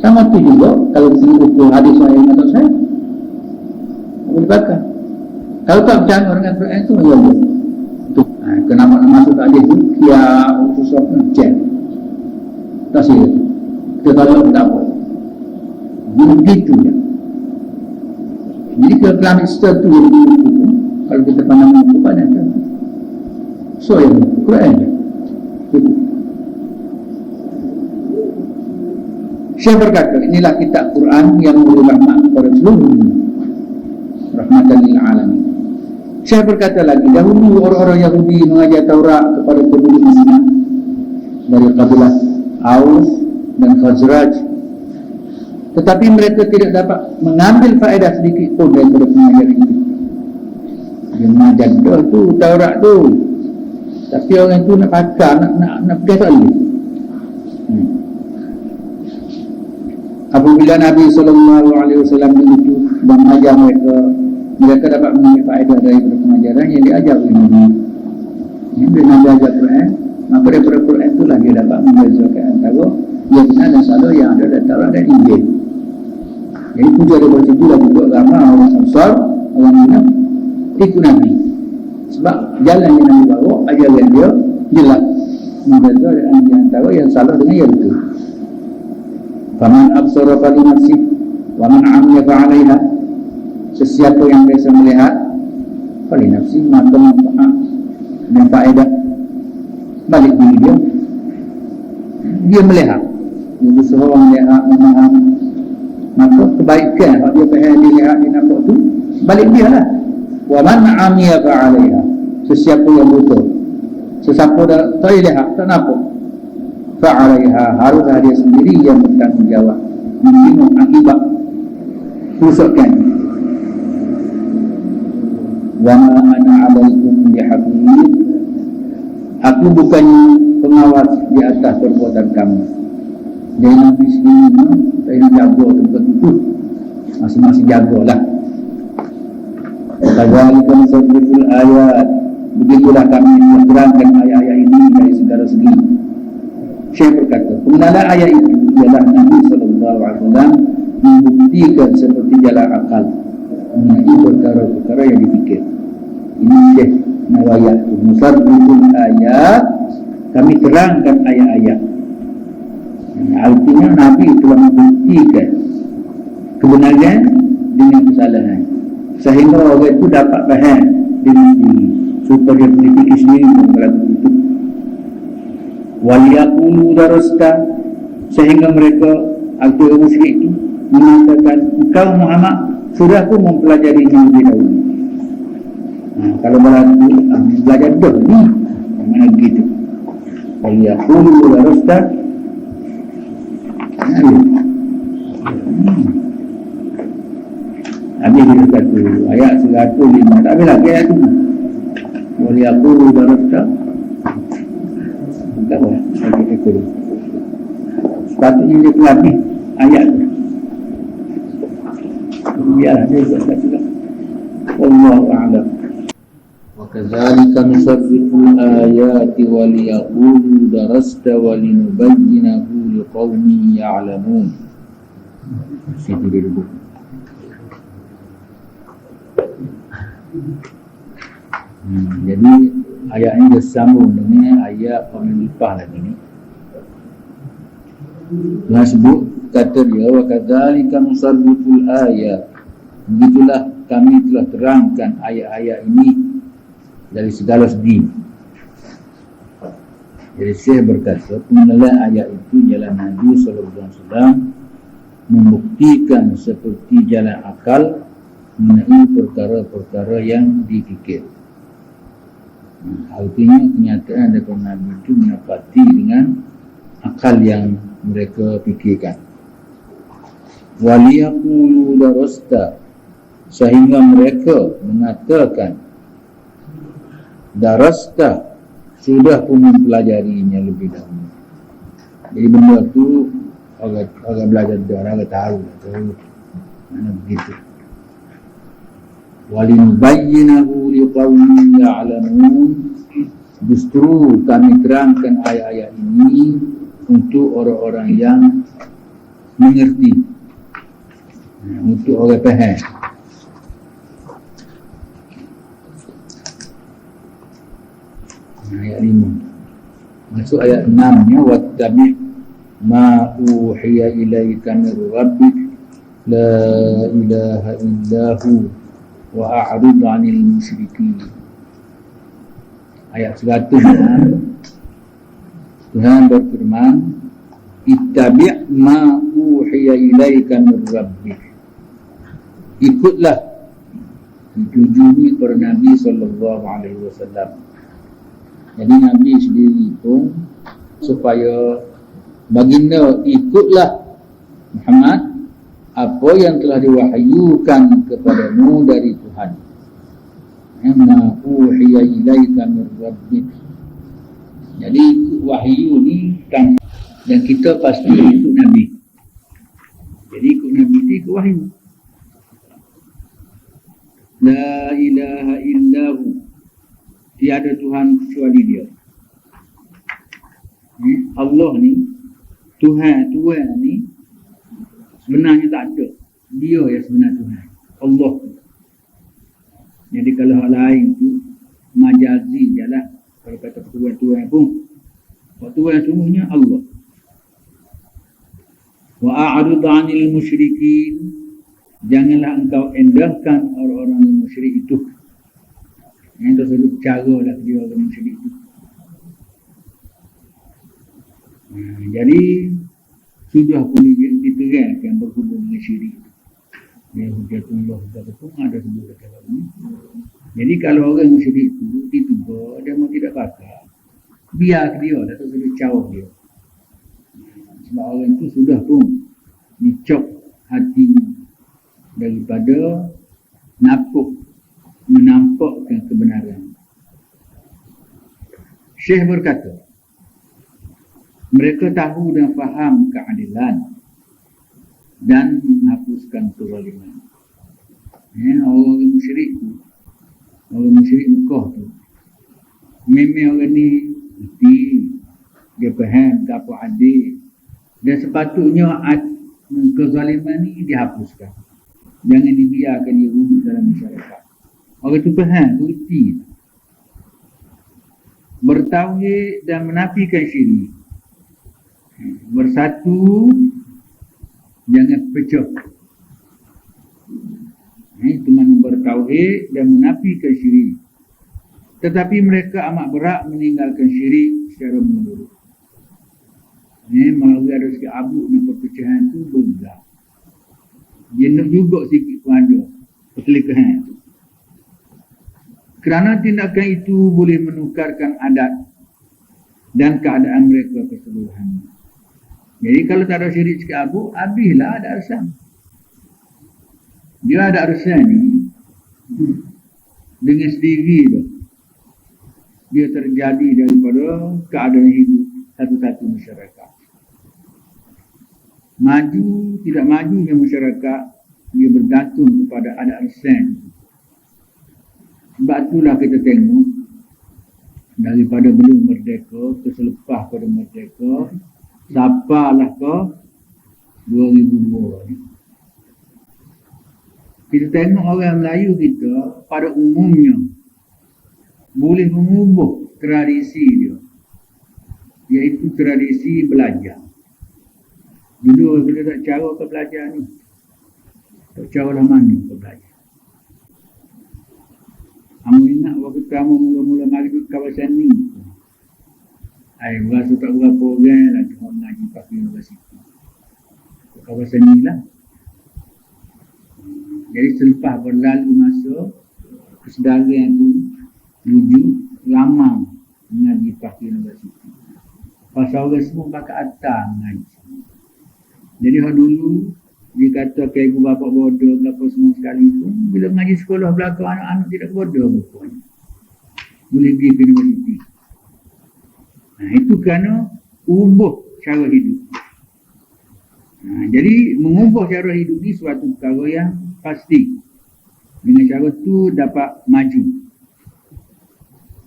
Sama tu juga kalau kita ukur hadis sahih atau sahih, boleh bakar. Kalau tak bercanggah dengan Quran itu, ya Allah. Kenapa nak masuk hadis itu? Kia ususah cek. Tak sih. Kita kalau tak apa. Begitu ya. Jadi kalau Islam itu yang diukur, kalau kita pandang itu pada itu, so yang Quran je. Syekh berkata, inilah kitab Quran yang memberi rahmat kepada seluruh dunia, rahmatan lil alamin. Syekh berkata lagi, dahulu orang-orang Yahudi mengajar Taurat kepada penduduk Madinah dari kabilah Aus dan Khazraj, tetapi mereka tidak dapat mengambil faedah sedikit pun daripada pengajaran itu. Dia mengajar tu Taurat tu, tapi orang itu nak pakar, nak pergi tak boleh. Apabila Nabi SAW begitu dan mengajar mereka dapat mengambil faedah daripada pengajaran yang diajar oleh Nabi. Bila Nabi ajar Quran, maka daripada Quran itulah dia dapat membezakan antara yang benar dan salah yang ada dalam Taurat dan Injil. Jadi puja daripada situ lah juga agama orang Ansar, orang Madinah ikut Nabi. Sebab jalan yang Nabi bawa, ajaran dia jelas membezakan antara yang salah dengan yang betul. Faman absara fali nafsi Wa man 'amiya fa'alaiha, sesiapa yang biasa melihat, fali nafsi, maka manfaat dan faedah balik diri dia. Dia melihat, dia berusaha melihat, memahami, maka kebaikan kalau dia faham, dia lihat, dia nampak tu, balik dia lah. Wa man 'amiya fa'alaiha, sesiapa yang buta, sesiapa dah tak lihat, tak nampak, fa'alaiha, haruslah dia sendiri yang bertanggungjawab menanggung akibat kerusakan. Wa ma ana 'alaikum bihafiz, aku bukan pengawas di atas perbuatan kamu. Jadi Nabi sendiri saya jaga tempat itu, masing-masing jagalah. Kadzalika nusarriful ayat, begitulah kami menerangkan ayat-ayat ini dari segala segi. Syekh berkata, pengenalan ayat ini ialah Nabi SAW membuktikan seperti jalan akal mengenai perkara-perkara yang dipikir. Ini Syekh Nawayat, nusarriful ayat, kami terangkan ayat-ayat. Artinya Nabi telah membuktikan kebenaran dengan kesalahan, sehingga orang itu dapat faham dengan sendiri, supaya dia berfikir sendiri melakukan itu. Waliyaqulu darasta, sehingga mereka atau musyrik itu mengatakan, engkau Muhammad sudah pun mempelajarinya lebih dahulu. Kalau berarti belajar dah ni mana begitu. Waliyaqulu darasta, habis dia kata ayat 105, tak habis lagi ayat tu. Waliyaqulu darasta, tak boleh lagi ekor. Sepatutnya dia keluar ni ayat tu. Biarlah dia buat satu lah. Wallahu a'lam. Wa kadzalika nusarriful ayati wa liyaqulu darasta wa linubayyinahu liqaumin ya'lamun. Situ dia duduk. Jadi ayat ini bersambung dengan ayat pemelipah lagi ni. Tuhan sebut, kata dia, wa kadzalika nusarriful ayat, begitulah kami telah terangkan ayat-ayat ini dari segala segi. Jadi Syekh berkata, pengenalan ayat itu ialah Nabi SAW membuktikan seperti jalan akal mengenai perkara-perkara yang dipikir. Artinya kenyataan daripada Nabi itu menepati dengan akal yang mereka fikirkan. Waliyaqulu darasta, sehingga mereka mengatakan, darasta, sudah pun mempelajarinya lebih dahulu. Jadi benda tu orang belajar dah, orang tahu mana begitu. Walinubayyinahu liqaumin ya'lamun, justru kami terangkan ayat-ayat ini untuk orang-orang yang mengerti, untuk orang faham. Ayat 5 masuk ayat 6 nya, wattabi' ma uhiya ilaika min rabbik la ilaha illahu wa a'rid 'anil musyrikin. Ayat 100 Tuhan berfirman, ittabi' ma uhiya ilaika min rabbik, ikutlah, dijunjungi kepada Nabi SAW. Jadi Nabi sendiri pun supaya baginda ikutlah Muhammad apa yang telah diwahyukan kepadamu dari Tuhan. Ma uhiya ilaika min rabbik. Jadi ikut wahyu ni dan kita pasti ikut Nabi. Jadi ikut Nabi ni ikut wahyu. La ilaha illahu, tiada Tuhan kecuali dia. Allah ni, Tuhan ni sebenarnya tak ada. Dia yang sebenar Tuhan, Allah. Jadi kalau hal lain tu majazi je lah. Kalau kata Tuhan pun, Tuhan semuanya Allah. Wa a'rid 'anil musyrikin, Janganlah engkau endahkan orang-orang yang musyrik itu. Itu satu cara lah dia orang musyrik itu. Jadi sudah pun diterangkan berhubung dengan syirik. Ya, hujatullah pun ada sebut dalam ini. Jadi kalau orang musyrik itu ditegur, dia mau tidak pakai, biar dia, atau sudah jauh dia. Sebab orang itu sudah pun dicop hatinya daripada menampakkan kebenaran. Syekh berkata, mereka tahu dan faham keadilan dan menghapuskan kezaliman. Orang musyrik tu, orang musyrik Mekah tu, memang orang ni mesti dia faham apa adil dan sepatutnya kezaliman ni dihapuskan. Jangan dibiarkan dia wujud dalam masyarakat. Orang tu faham, berhenti, bertauhid dan menafikan syirik, bersatu, jangan pecah. Itu mana bertauhid dan menafikan syirik. Tetapi mereka amat berat meninggalkan syirik secara menyeluruh. Melalui ada sikit abuk dan perpecahan itu bergerak. Dia nak juga sikit pun ada perselikahan itu. Kerana tindakan itu boleh menukarkan adat dan keadaan mereka keseluruhannya. Jadi kalau tak ada syirik sikit abuk, habislah ada arsan. Dia ada arsan ni dengan sendiri tu. Dia terjadi daripada keadaan hidup satu-satu masyarakat. Maju, tidak majunya masyarakat, dia bergantung kepada ada arsan. Sebab itulah kita tengok daripada belum merdeka ke selepas pada merdeka, sampailah ke 2002 ni. Kita tengok orang Melayu kita pada umumnya boleh mengubah tradisi dia, iaitu tradisi belajar. Dulu kita tak cara ke belajar ni, tak cara lah mana ke belajar. Kamu ingat waktu kamu mula-mula mari ke kawasan ni, rasa tak berapa orang lah cuma mengaji pakai universiti ke kawasan ni lah. Jadi selepas berlalu masa, kesedaran tu wujud ramai mengaji pakai universiti. Pasal orang semua pakai atas mengaji. Jadi dulu dia kata ke ibu bapa bodoh apa semua sekali pun, bila mengaji sekolah belakang anak-anak tidak bodoh pun boleh pergi ke universiti. Itu kerana ubah cara hidup. Jadi mengubah cara hidup ni suatu perkara yang pasti. Dengan cara tu dapat maju.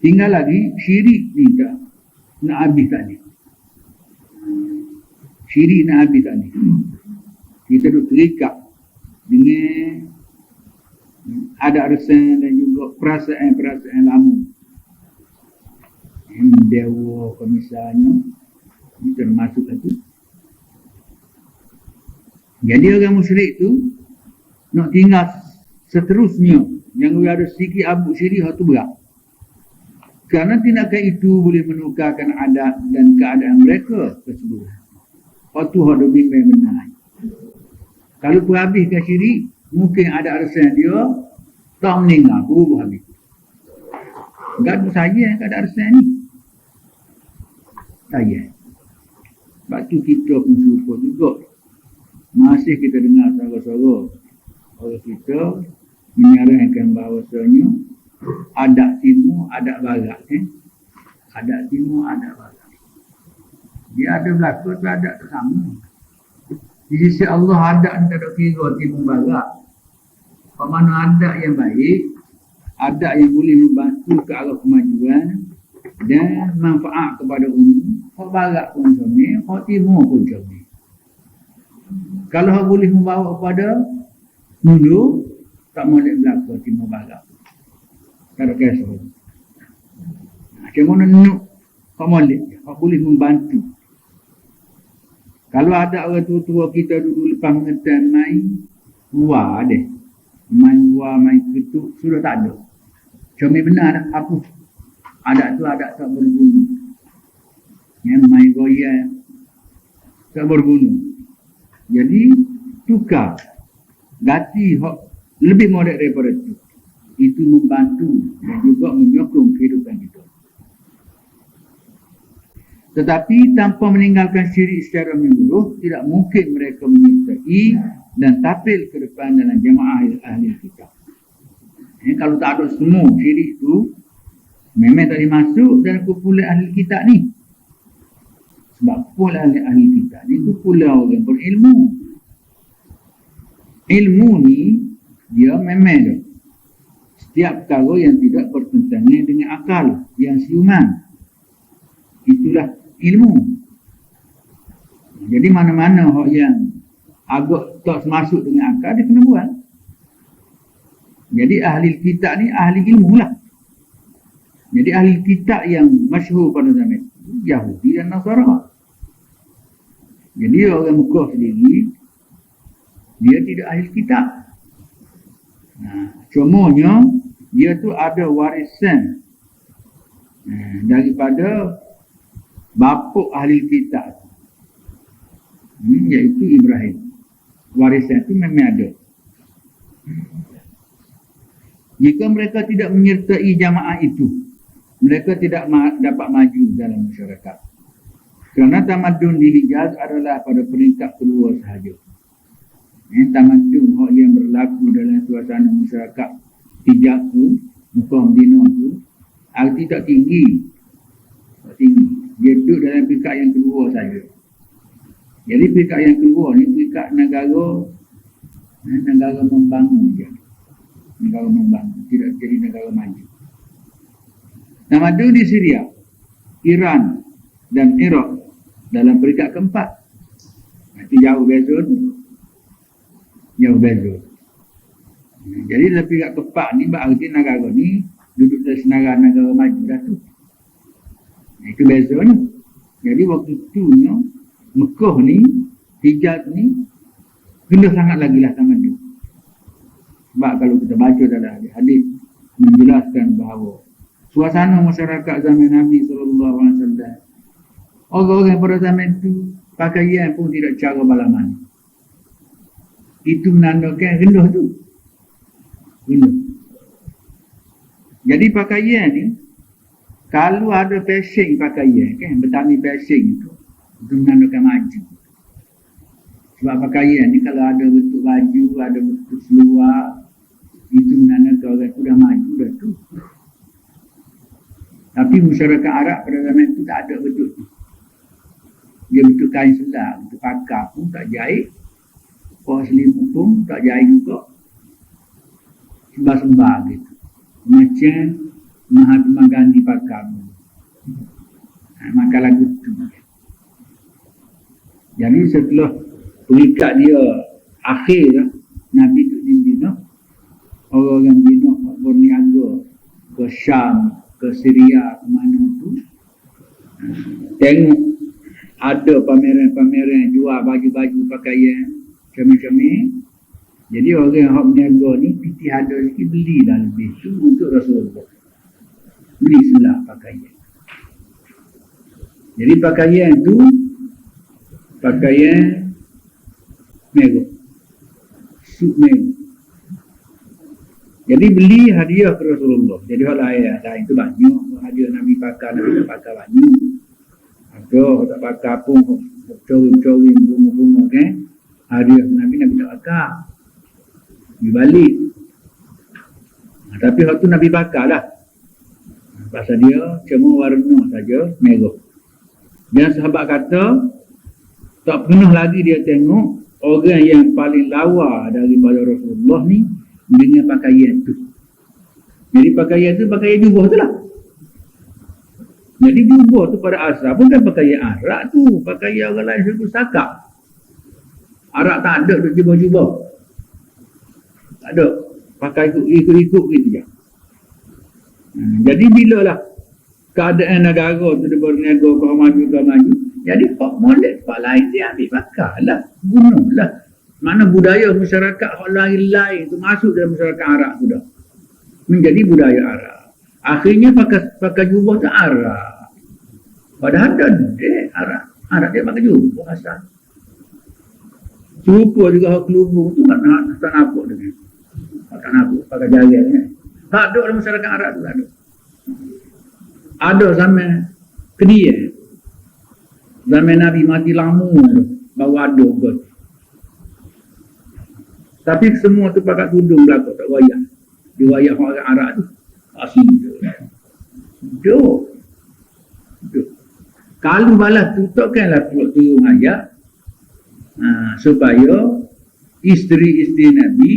Tinggal lagi syirik ni tak nak habis tak ni. Syirik nak habis tak ni. Kita duduk terikat dengan ada arsan dan juga perasaan-perasaan lama. Dewa ke misalnya, ini termasuk itu. Jadi orang musyrik tu nak tinggal seterusnya yang ada sedikit abuk syirik itu berat. Kerana tindakan itu boleh menukarkan adat dan keadaan mereka keseluruhan. Waktu ada bimbang benar. Kalau habiskan syirik, mungkin ada arsan dia tak meninggal, berubah habis. Gaduh saya yang ada arsan ni. Saya. Sebab tu kita pun serupa juga. Masih kita dengar suara-suara orang kita menyarankan bahawasanya adat timur, adat barat. Adat timur, adat barat. Dia ada berlaku tu adat sama. Di sisi Allah adat ni tak ada kira timur barat. Apa mana adat yang baik, adat yang boleh membantu ke arah kemajuan dan manfaat kepada umum. Hak barat pun comel, hak timur pun comel. Kalau hak boleh membawa kepada mundur, tak boleh berlaku timur barat. Tak ada kisah. Macam mana nak hak boleh, hak boleh membantu. Kalau ada orang tua-tua kita dulu lepas mengetan main, Wah deh. Main wah, main ketuk, sudah tak ada. Cuma benar dah, hapus. Adat tu adat tak berguna. Yang main goyang tak berguna. Jadi tukar. Ganti lebih modern daripada itu. Itu membantu dan juga menyokong kehidupan kita. Tetapi tanpa meninggalkan syirik secara menyeluruh, tidak mungkin mereka menyertai dan tampil ke depan dalam jamaah ahli kitab. Kalau tak ada semua syirik itu, memang tak dimasuk dalam kumpulan ahli kitab ni. Sebab kumpulan ahli kitab ni kumpulan orang berilmu. Ilmu ni, dia memang dah. Setiap perkara yang tidak bertentangan dengan akal, yang siuman, itulah ilmu. Jadi mana-mana hak yang agak tak masuk dengan akal, dia kena buat. Jadi ahli kitab ni ahli ilmu lah. Jadi ahli kitab yang masyhur pada zaman itu Yahudi dan Nasara. Jadi orang Mekah sendiri dia tidak ahli kitab. Cumanya dia tu ada warisan daripada bapa ahli kitab, iaitu Ibrahim. Warisan itu memang ada. Jika mereka tidak menyertai jamaah itu, mereka tidak dapat maju dalam masyarakat. Kerana tamadun di Hijaz adalah pada peringkat kedua sahaja. Tamadun yang berlaku dalam suasana masyarakat Hijaz tu, Mekah Madinah tu, arti tak tinggi. Tak tinggi. Dia duduk dalam peringkat yang kedua saja. Jadi peringkat yang kedua ni peringkat negara membangun je. Negara membangun, tidak jadi negara maju. Tamadun di Syria, Iran dan Iraq dalam peringkat keempat. Itu jauh beza tu. Jauh beza. Jadi dalam peringkat keempat ni berarti negara ni duduk dalam senarai negara maju dah tu. Itu bezanya. Jadi waktu tu Mekah ni, Hijaz ni kena sangat lagi lah tamadun. Sebab kalau kita baca dalam hadis menjelaskan bahawa suasana masyarakat zaman Nabi SAW, orang-orang pada zaman itu pakaian pun tidak cara balaman. Itu menandakan rendah tu. Rendah. Jadi pakaian ni, kalau ada fashion pakaian, kan, bertani fashion itu menandakan maju. Sebab pakaian ni kalau ada bentuk baju, ada bentuk seluar, itu menandakan orang itu dah maju dah tu. Tapi masyarakat Arab pada zaman itu tak ada bentuk tu. Dia bentuk kain selah, bentuk pakar pun tak jahit, orang selimut pun tak jahit juga. Sembah-sembah gitu. Macam Mahatma Gandhi pakar pun. Maka lagu tu. Jadi setelah peringkat dia akhir lah, Nabi tu di Madinah, orang-orang Madinah berniaga ke Syam, ke Syria, ke mana tu, tengok ada pameran-pameran jual baju-baju pakaian comel-comel. Jadi orang yang berniaga ni piti ada sikit, belilah lebih tu untuk Rasulullah, beli selah pakaian. Jadi pakaian tu pakaian merah, suit merah. Jadi beli hadiah ke Rasulullah. Jadi kalau dah itu banyak hadiah Nabi pakai, Nabi tak pakai banyak. Ada tak pakai pun cori-cori bunga-bunga kan. Hadiah Nabi tak pakai. Dibalik. Tapi waktu Nabi pakai lah. Pasal dia cuma warna saja merah. Dan sahabat kata tak pernah lagi dia tengok orang yang paling lawa daripada Rasulullah ni dengan pakaian tu. Jadi pakaian tu pakaian jubah tu lah. Jadi jubah tu pada asal bukan pakaian Arab tu, pakaian orang lain sebut sakap. Arab tak ada duk jubah-jubah. Tak ada. Pakai ikut-ikut gitu je. Jadi bila lah keadaan negara tu dia berniaga kau maju, jadi pak molek pak lain dia ambil pakai lah, bunuh lah. Mana budaya masyarakat lain-lain itu masuk dalam masyarakat Arab sudah. Menjadi budaya Arab. Akhirnya pakai jubah tu Arab. Padahal dia Arab. Arab dia pakai jubah asal. Serupa juga hak kelubung tu tak nampak dengan. Tak nampak pakai jalan kan. Tak ada dalam masyarakat Arab tu tak ada. Ada zaman Kedia. Zaman Nabi mati lama tu. Baru ada kot. Tapi semua tu pakai tudung belakang tak wayak. Dia wayak orang Arab tu. Asli dia. Kalau balas tutupkanlah turun ayat supaya isteri-isteri Nabi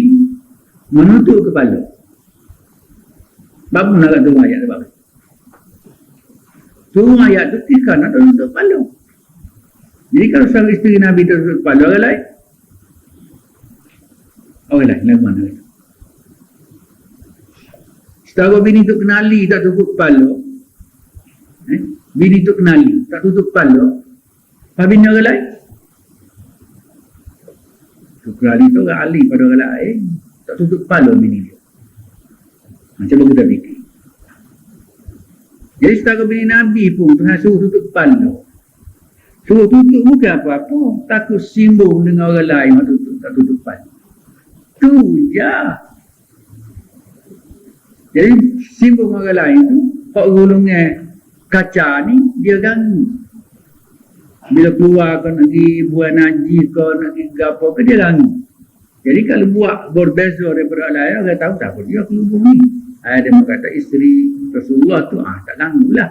menutup kepala. Bapak nak turun ayat tu bapak. Turun ayat tu tidak nak tutup kepala. Jadi kalau seorang isteri Nabi tutup kepala orang lain, lain mana? Setara bini tu kenali tak tutup kepala, bini tu kenali tak tutup kepala, apa bini orang lain? Tu kenali tu orang ahli pada orang lain, tak tutup kepala bini dia. Macam mana kita fikir? Jadi setara bini Nabi pun Tuhan suruh tutup kepala. Suruh tutup bukan apa-apa, takut simbol dengan orang lain tak tutup kepala. Tu je. Jadi simbol orang lain tu, pak golongan kaca ni dia ganggu. Bila keluar kau nak pergi buat najis, kau nak pergi gapo ke dia ganggu. Jadi kalau buat berbeza daripada orang lain, orang tahu tak apa dia kelubung ni. Ada yang kata isteri Rasulullah tu tak ganggu lah.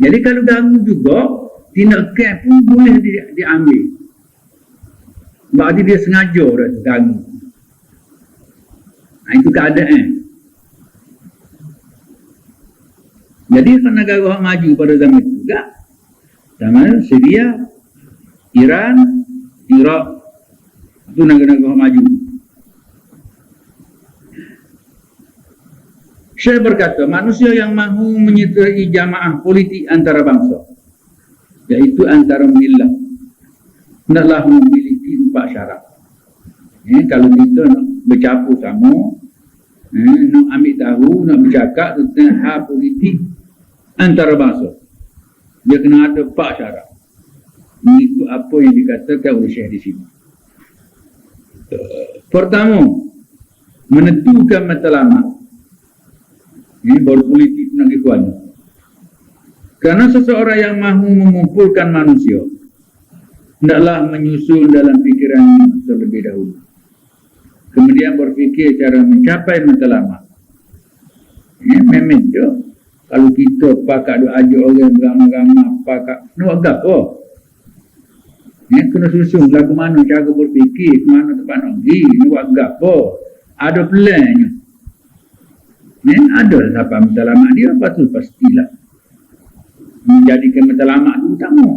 Jadi kalau ganggu juga, tindakan pun boleh diambil. Berarti dia sengaja dah ganggu. Itu keadaan. Jadi negara maju pada zaman itu juga. Zaman Syria, Iran, Iraq. Itu negara-negara maju. Syekh berkata, manusia yang mahu menyertai jamaah politik antara bangsa, iaitu antara millah, hendaklah memiliki 4 syarat. Kalau kita nak bercampur sama, nak ambil tahu, nak bercakap tentang hal politik antara bangsa, dia kena ada 4 syarat. Mengikut apa yang dikatakan oleh Syekh di sini. Pertama, menentukan matlamat. Ini baru politik nak dikuat. Karena seseorang yang mahu mengumpulkan manusia, hendaklah menyusun dalam fikirannya terlebih dahulu. Kemudian berfikir cara mencapai matlamat. Memang tu, kalau kita pakat duk ajak orang beramai-ramai, pakat nak agak apa? Kena susun lagu mana cara berfikir, ke mana tempat nak pergi, nak agak apa? Ada plannya. Ada siapa matlamat dia, lepas tu pastilah menjadikan matlamat itu utama.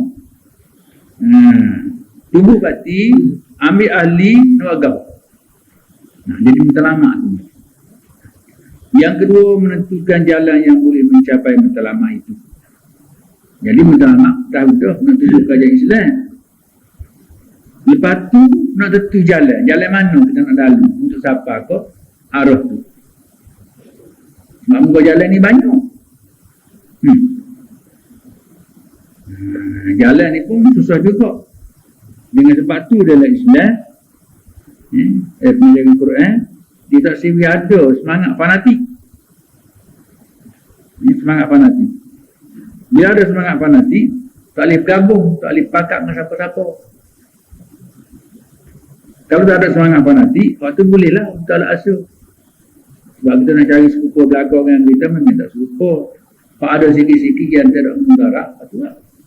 Tubuh hati, ambil ahli, nak agak. Jadi matlamat itu. Yang kedua, menentukan jalan yang boleh mencapai matlamat itu. Jadi matlamat tahu dah menentukan kajian Islam. Lepas tu nak tentu jalan. Jalan mana kita nak lalu untuk siapa ke arah tu. Sebab muka jalan ni banyak. Jalan ni pun susah juga. Dengan sebab tu dalam Islam, penjaga Quran, dia tak sendiri ada semangat fanatik. Semangat fanatik. Bila ada semangat fanatik, tak boleh bergabung, tak boleh pakat dengan siapa-siapa. Kalau tak ada semangat fanatik, waktu bolehlah tak ada asal. Sebab kita nak cari serupa belakang dengan kita, memang tak serupa. Kalau ada sikit-sikit yang tidak mengarak,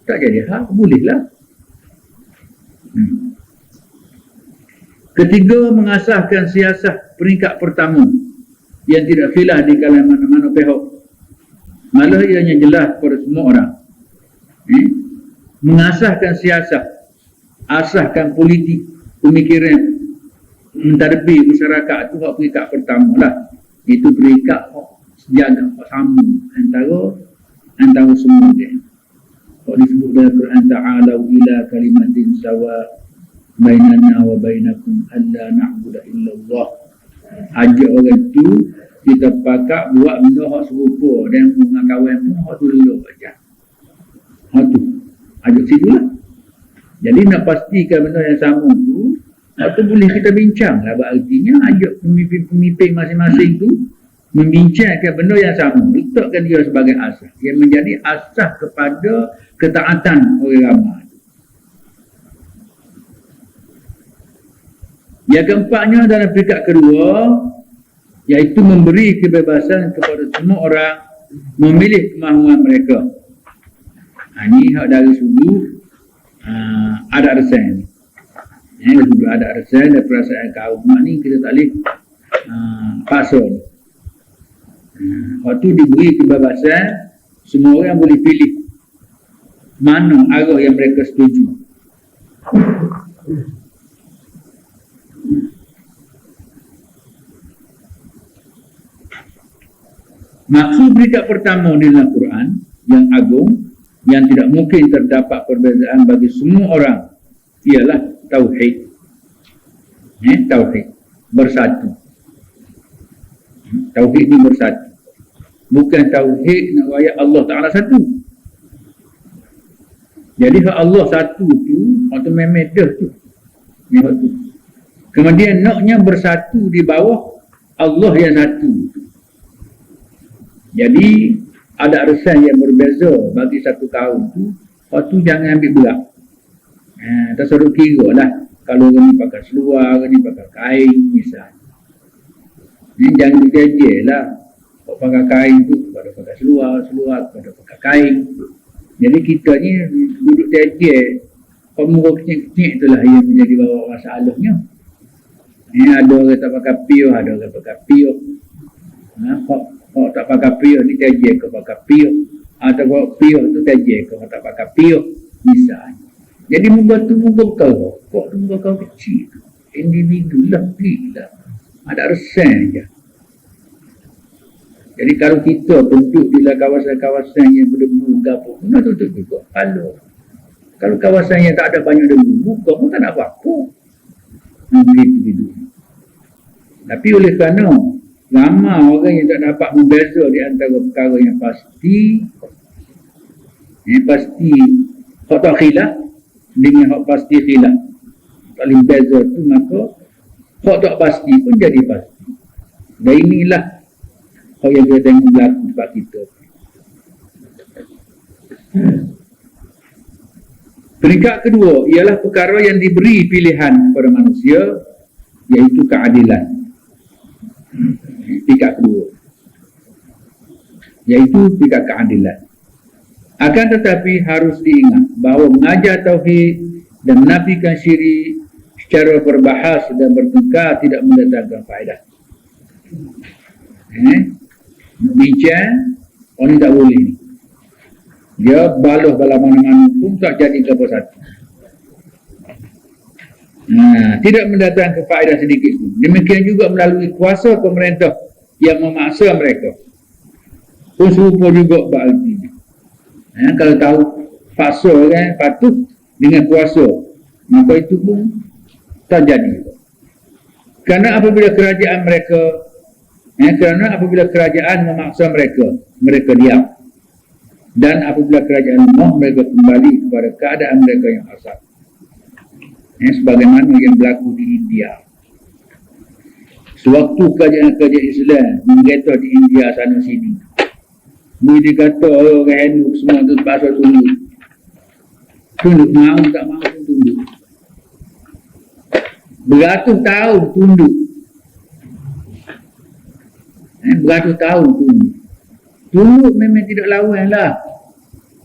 tak jadi hal, bolehlah. Ketiga, mengasahkan siasat peringkat pertama yang tidak khilaf di kalangan mana-mana pihak. Malah ianya jelas kepada semua orang. Mengasahkan siasat, asahkan politik, pemikiran mentadbir masyarakat itu hak peringkat pertama lah. Itu peringkat sejaga sama antara semua dia. Kalau disebut dalam Quran, ta'alau ila kalimatin sawa bainana wa bainakum alla na'budu illallah. Ajak orang tu kita pakat buat benda hak serupa dan dengan kawan pun hak tu elok aja. Hak tu ajak situ lah. Jadi nak pastikan benda yang sama tu, hak tu boleh kita bincang lah. Artinya ajak pemimpin masing-masing tu membincangkan benda yang sama, letakkan dia sebagai asas yang menjadi asas kepada ketaatan orang ramai. Yang keempatnya dalam peringkat kedua, iaitu memberi kebebasan kepada semua orang memilih kemahuan mereka. Ini hak dari sudut adat resan. Dari sudut adat resan dan perasaan kaum ni kita tak boleh paksa. Waktu diberi kebebasan, semua orang boleh pilih mana arah yang mereka setuju. Maksud peringkat pertama di dalam Quran yang agung, yang tidak mungkin terdapat perbezaan bagi semua orang, ialah tauhid. Tauhid bersatu. Tauhid ini bersatu. Bukan tauhid nak raya Allah Ta'ala satu. Jadi kalau Allah satu tu, waktu memedah tu. Kemudian naknya bersatu di bawah Allah yang satu. Jadi ada resan yang berbeza bagi satu kaum tu, waktu jangan ambil berat. Tak suruh kira lah. Kalau orang ni pakai seluar, orang ni pakai kain misalnya. Jangan diterjeh lah. Kalau pakai kain tu pada pakai seluar pada pakai kain. Jadi kita ni duduk terjeh. Pemuka kecil-kecil itulah yang menjadi bawa masalahnya. Ada orang tak pakai piuh, ada orang pakai piuh. Kalau tak pakai piuh ni terjeh ke pakai piuh. Atau kalau piuh tu terjeh ke tak pakai piuh misalnya. Jadi muka tu muka kau. Kok tu muka kau kecil. Individu lah, gila. Ada resan je. Jadi kalau kita bentuk di kawasan-kawasan yang berdebu gapur, mana tutup juga. Kalau kawasan yang tak ada banyak debu, buka pun tak nak apa-apa. Begitu. Tapi oleh kerana ramai orang yang tak dapat membeza di antara perkara yang pasti, hak tak khilaf dengan hak pasti khilaf. Tak boleh beza tu, maka hak tak pasti pun jadi pasti. Dan inilah hak yang kita tengok berlaku sebab kita. Peringkat kedua ialah perkara yang diberi pilihan kepada manusia, iaitu keadilan. Peringkat kedua, iaitu peringkat keadilan. Akan tetapi harus diingat bahawa mengajar tauhid dan menafikan syirik secara berbahas dan bertengkar tidak mendatangkan faedah. Bincang, orang tak boleh ni. Dia baluh bala mana-mana pun tak jadi ke apa satu. Tidak mendatangkan faedah sedikit pun. Demikian juga melalui kuasa pemerintah yang memaksa mereka. Pun serupa juga berartinya. Kalau tahu paksa kan, patuh dengan kuasa, maka itu pun tak jadi. Kerana apabila kerajaan memaksa mereka diam. Dan apabila kerajaan lemah, mereka kembali kepada keadaan mereka yang asal. Sebagaimana yang berlaku di India. Sewaktu kerajaan-kerajaan Islam menggeta di India sana sini, boleh dikata orang Hindu semua tu terpaksa tunduk. Tunduk, mahu tak mahu pun tunduk. Beratus tahun tunduk. Beratus tahun tunduk. Tunduk memang tidak lawan lah.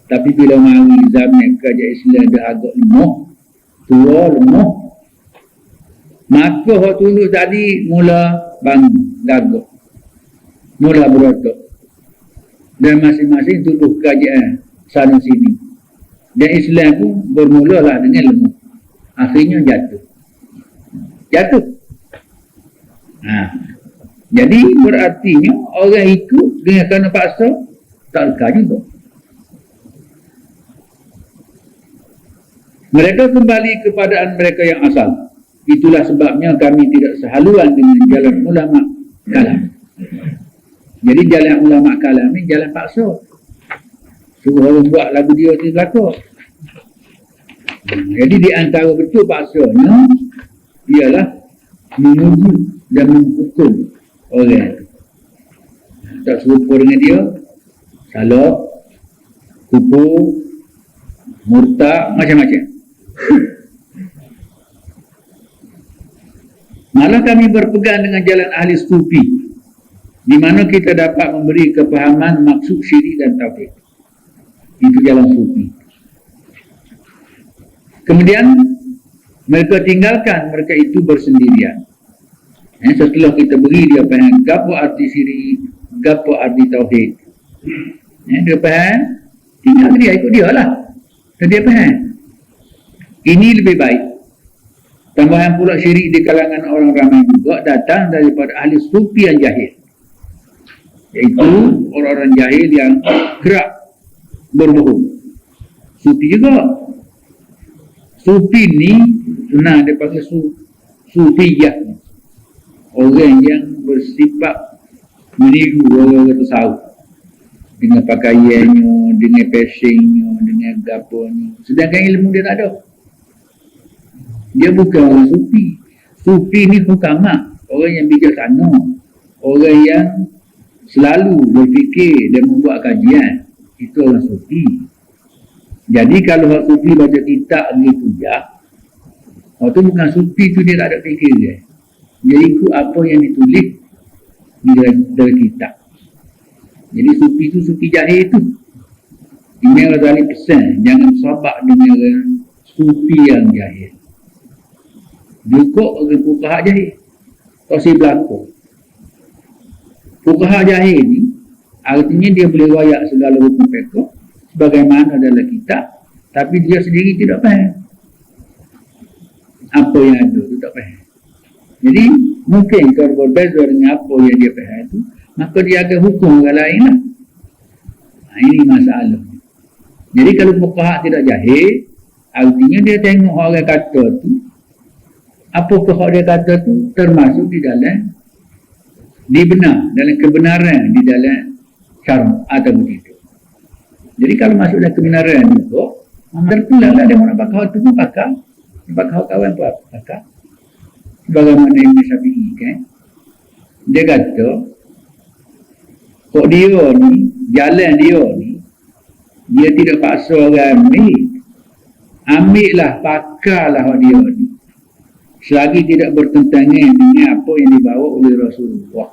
Tapi bila mari zaman kerajaan Islam dah agak lemah, maka orang tunduk tadi mula bangun, gagak, mula berotak. Dan masing-masing tuduh kerajaan sana sini. Dan Islam pun bermulalah dengan lemah. Akhirnya jatuh. Jadi berartinya orang ikut dengan kerana paksa tak lekar juga. Mereka kembali kepadaan mereka yang asal. Itulah sebabnya kami tidak sehaluan dengan jalan ulama kalam. Jadi jalan ulama kalam ni jalan paksa. Suruh orang buat lagu dia tu berlaku. Jadi di antara betul paksanya ialah menuduh dan menghukum orang. Tak serupa dengan dia, salah, kupu, murtad, macam-macam. Malah kami berpegang dengan jalan ahli sufi, di mana kita dapat memberi kepahaman maksud syirik dan tauhid. Itu jalan sufi. Kemudian mereka tinggalkan mereka itu bersendirian. Setelah kita beri dia faham gapo arti syirik, gapo arti tauhid. Dia faham, tinggal dia ikut dia lah. Dia faham. Ini lebih baik. Tambahan pula syirik di kalangan orang ramai juga datang daripada ahli sufi yang jahil. Iaitu orang-orang jahil yang gerak berbohong. Sufi juga. Sufi ni senang dia panggil sufiyah. Orang yang bersifat meniru orang tasawuf dengan pakaiannya, dengan fashionnya, dengan gaponya. Sedangkan ilmu dia tak ada. Dia bukan orang sufi. Sufi ni hukama, orang yang bijaksana, orang yang selalu berfikir dan membuat kajian. Itu orang sufi. Jadi kalau orang sufi baca kitab gitu ya, orang tu bukan sufi tu, dia tak ada fikir dia. Dia ikut apa yang ditulis di dalam kitab. Jadi sufi tu sufi jahil tu. Imam Ghazali pesan, jangan sabak dengan sufi yang jahil. Juga orang fuqaha jahil. Tausi berlaku. Fuqaha jahil ni artinya dia boleh wayak segala hukum fiqh sebagaimana dalam kitab, tapi dia sendiri tidak faham. Apa yang ada tu tak faham. Jadi mungkin kalau berbeza dengan apa yang dia faham tu, maka dia akan hukum orang lain lah. Ini masalah. Jadi kalau fuqaha tidak jahil, artinya dia tengok orang kata tu, apakah dia kata tu termasuk di dalam dibenar, dalam kebenaran, di dalam syarah atau begitu. Jadi kalau masuk dalam kebenaran itu, terpulanglah dia nak pakai tu pun pakai, pakai kawan pun pakai. Bagaimana Imam Syafi'i kan? Dia kata, kok dia ni, jalan dia ni, dia tidak paksa orang ambil lah, pakailah dia ni. Selagi tidak bertentangan dengan apa yang dibawa oleh Rasulullah.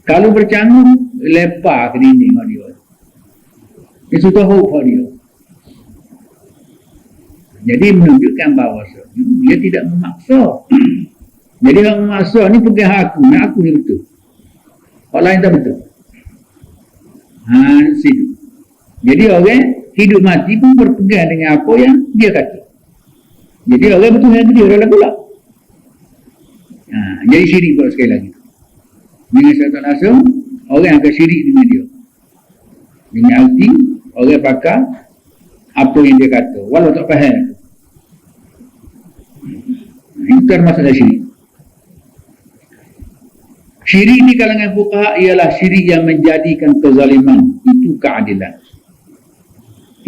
Kalau bercanggah, lepas ke dinding dia. Dia suka huk dia. Jadi menunjukkan bahawa dia tidak memaksa. Jadi orang memaksa ni pegang aku ni betul. Orang lain tak betul. Situ. Jadi orang hidup mati pun berpegang dengan apa yang dia kata. Jadi orang betul yang dia dalam pula. Jadi syirik pula sekali lagi. Dengan syaitan langsung, orang akan syirik dengan dia. Dengan arti, orang pakai apa yang dia kata, walau tak faham. Itu termasuk dari syirik. Syirik di kalangan fuqaha ialah syirik yang menjadikan kezaliman. Itu keadilan.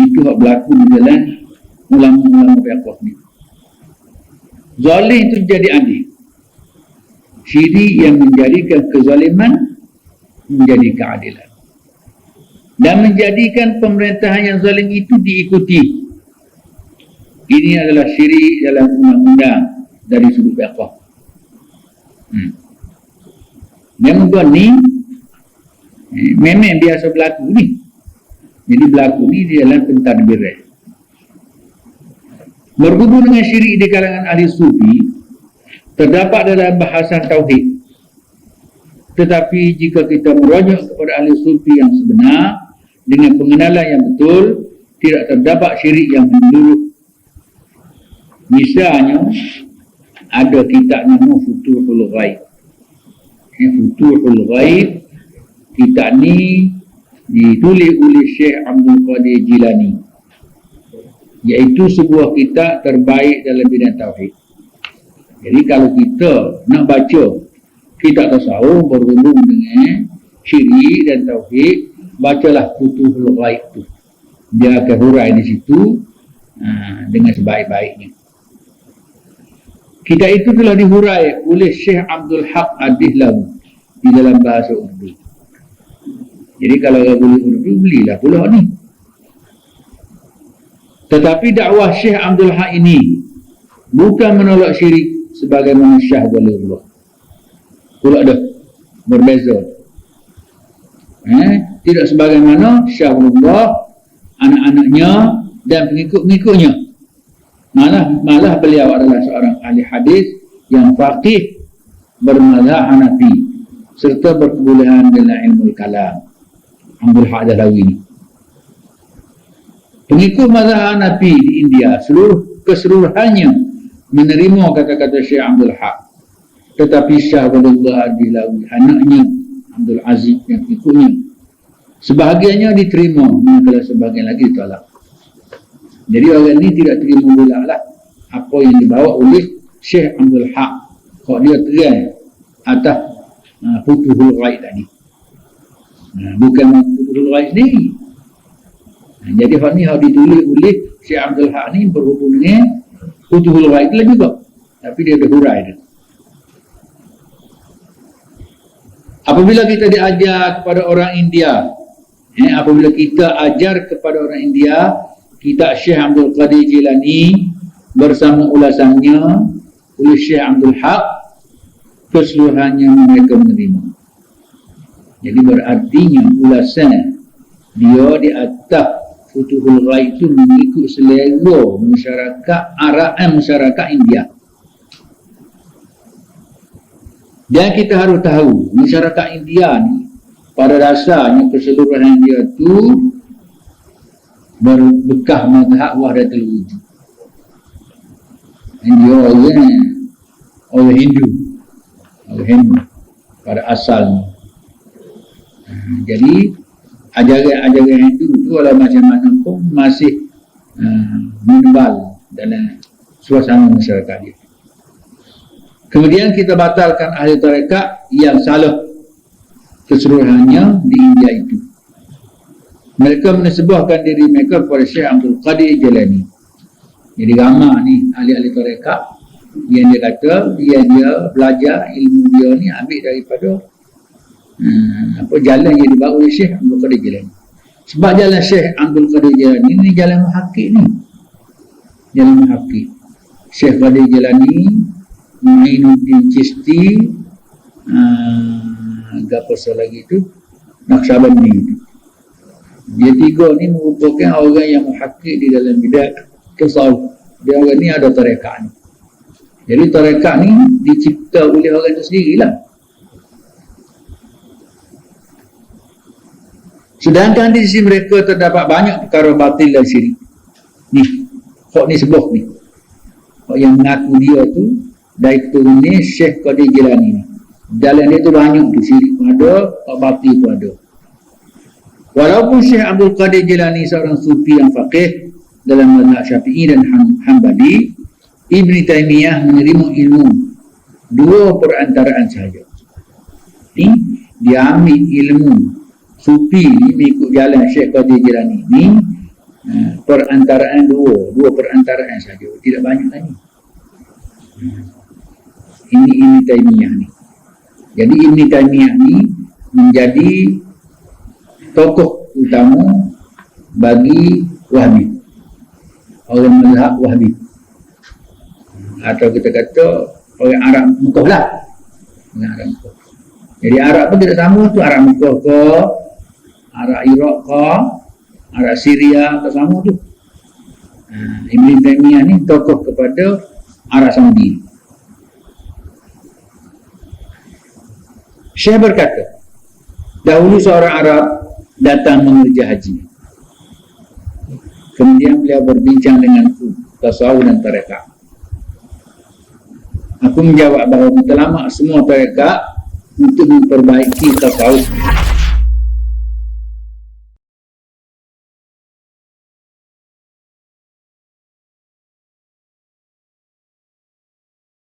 Itu hak berlaku di dalam ulama-ulama fiqh ni. Zalim itu jadi adil. Syirik yang menjadikan kezaliman menjadi keadilan. Dan menjadikan pemerintahan yang zalim itu diikuti. Ini adalah syirik dalam undang-undang dari sudut fiqh. Yang ni memang biasa berlaku ni. Jadi berlaku ni di dalam pentadbiran. Berhubung dengan syirik di kalangan ahli sufi, terdapat dalam bahasan tauhid. Tetapi jika kita merujuk kepada ahli sufi yang sebenar dengan pengenalan yang betul, tidak terdapat syirik yang menyeluruh. Misalnya ada kitab nama Futuhul Ghaib. Futuhul Ghaib, kitab ni ditulis oleh Syekh Abdul Qadir Jilani. iaitu sebuah kitab terbaik dalam bidang tauhid. Jadi kalau kita nak baca kitab tasawuf berhubung dengan syirik dan tauhid, bacalah Futuhul Ghaib tu. Dia akan hurai di situ dengan sebaik-baiknya. Kitab itu telah dihurai oleh Syekh Abdul Haq Ad-Dihlawi di dalam bahasa Urdu. Jadi kalau boleh Urdu, belilah pula ni. Tetapi dakwah Syekh Abdul Haq ini bukan menolak syirik sebagaimana Syekh Waliullah. Pula dah berbeza. Tidak sebagaimana Syekh Waliullah, anak-anaknya dan pengikut-pengikutnya. Malah beliau adalah seorang ahli hadis yang faqih bermazhab Hanafi serta berkebolehan dalam ilmu kalam. Abdul Haq Ad-Dihlawi ini. Pengikut mazhab Hanafi di India keseluruhannya menerima kata-kata Syekh Abdul Haq. Tetapi Syekh Waliullah Ad-Dihlawi, anaknya Abdul Aziz yang pengikutnya, sebahagiannya diterima, manakala sebahagian lagi ditolak. Jadi orang ini tidak terima pula lah apa yang dibawa oleh Syekh Abdul Haq. Kalau dia terang atas Futuhul Ghaib tadi, bukan Futuhul Ghaib sendiri. Jadi hal ni hal ditulis oleh Syekh Abdul Haq ni berhubung dengan Futuhul Ghaib lah juga, tapi dia berhurai dia. Apabila kita diajar kepada orang India, apabila kita ajar kepada orang India kitab Syekh Abdul Qadir Jilani bersama ulasannya oleh Syekh Abdul Haq, keseluruhannya mereka menerima. Jadi berartinya ulasan dia di atas Futuhul Ghaib itu mengikut selera masyarakat Arab dan masyarakat India. Dan kita harus tahu masyarakat India ni pada dasarnya keseluruhan dia tu berbekah mazhab Wahdatul Wujud. Dia orang Hindu pada asalnya. Jadi ajaran Hindu itu walau macam mana pun masih menebal dalam suasana masyarakat dia. Kemudian kita batalkan ahli tarekat yang salah keseluruhannya di India itu. Mereka menisbahkan diri mereka kepada Syekh Abdul Qadir Jilani. Jadi ramai ni ahli-ahli tarekat yang dia kata dia belajar ilmu dia ni ambil daripada jalan yang dibawa oleh Syekh Abdul Qadir Jilani. Sebab jalan Syekh Abdul Qadir Jilani ni jalan muhakkik ni. Jalan muhakkik. Syekh Qadir Jilani, Muinuddin Chisti, apa lagi tu, Naqsyabandi tu. Dia tiga ni merupakan orang yang muhakkik di dalam bidang tasawuf. Dia orang ni ada tarekat ni. Jadi tarekat ni dicipta oleh orang itu sendirilah. Sedangkan di sisi mereka terdapat banyak perkara batil dan syirik. Ni, hak ni sebuah ni. Hak yang mengaku dia tu dari keturunannya Syekh Qadir Jilani ni. Dalam dia tu banyak tu, syirik pun ada, hak batil pun ada. Walaupun Syekh Abdul Qadir Jilani seorang sufi yang faqih dalam mazhab Syafi'i dan Hanbali, Ibn Taymiyah menerima ilmu dua perantaraan sahaja. Ni dia ambil ilmu sufi ni mengikut jalan Syekh Qadir Jilani ni perantaraan dua perantaraan sahaja, tidak banyak lagi. Ini Ibn Taymiyah ni. Jadi Ibn Taymiyah ni menjadi tokoh utama bagi Wahhabi, orang mazhab Wahhabi, atau kita kata orang Arab Mekah lah. Arab Mekah. Jadi Arab pun tidak sama tu, Arab Mekah ke, Arab Iraq ke, Arab Syria ke, sama tu. Ibn Taymiyah ni tokoh kepada Arab Saudi. Syekh berkata, dahulu seorang Arab datang mengerja haji. Kemudian beliau berbincang denganku tasawuf dan tarekat. Aku menjawab bahawa matlamat semua tarekat untuk memperbaiki tasawuf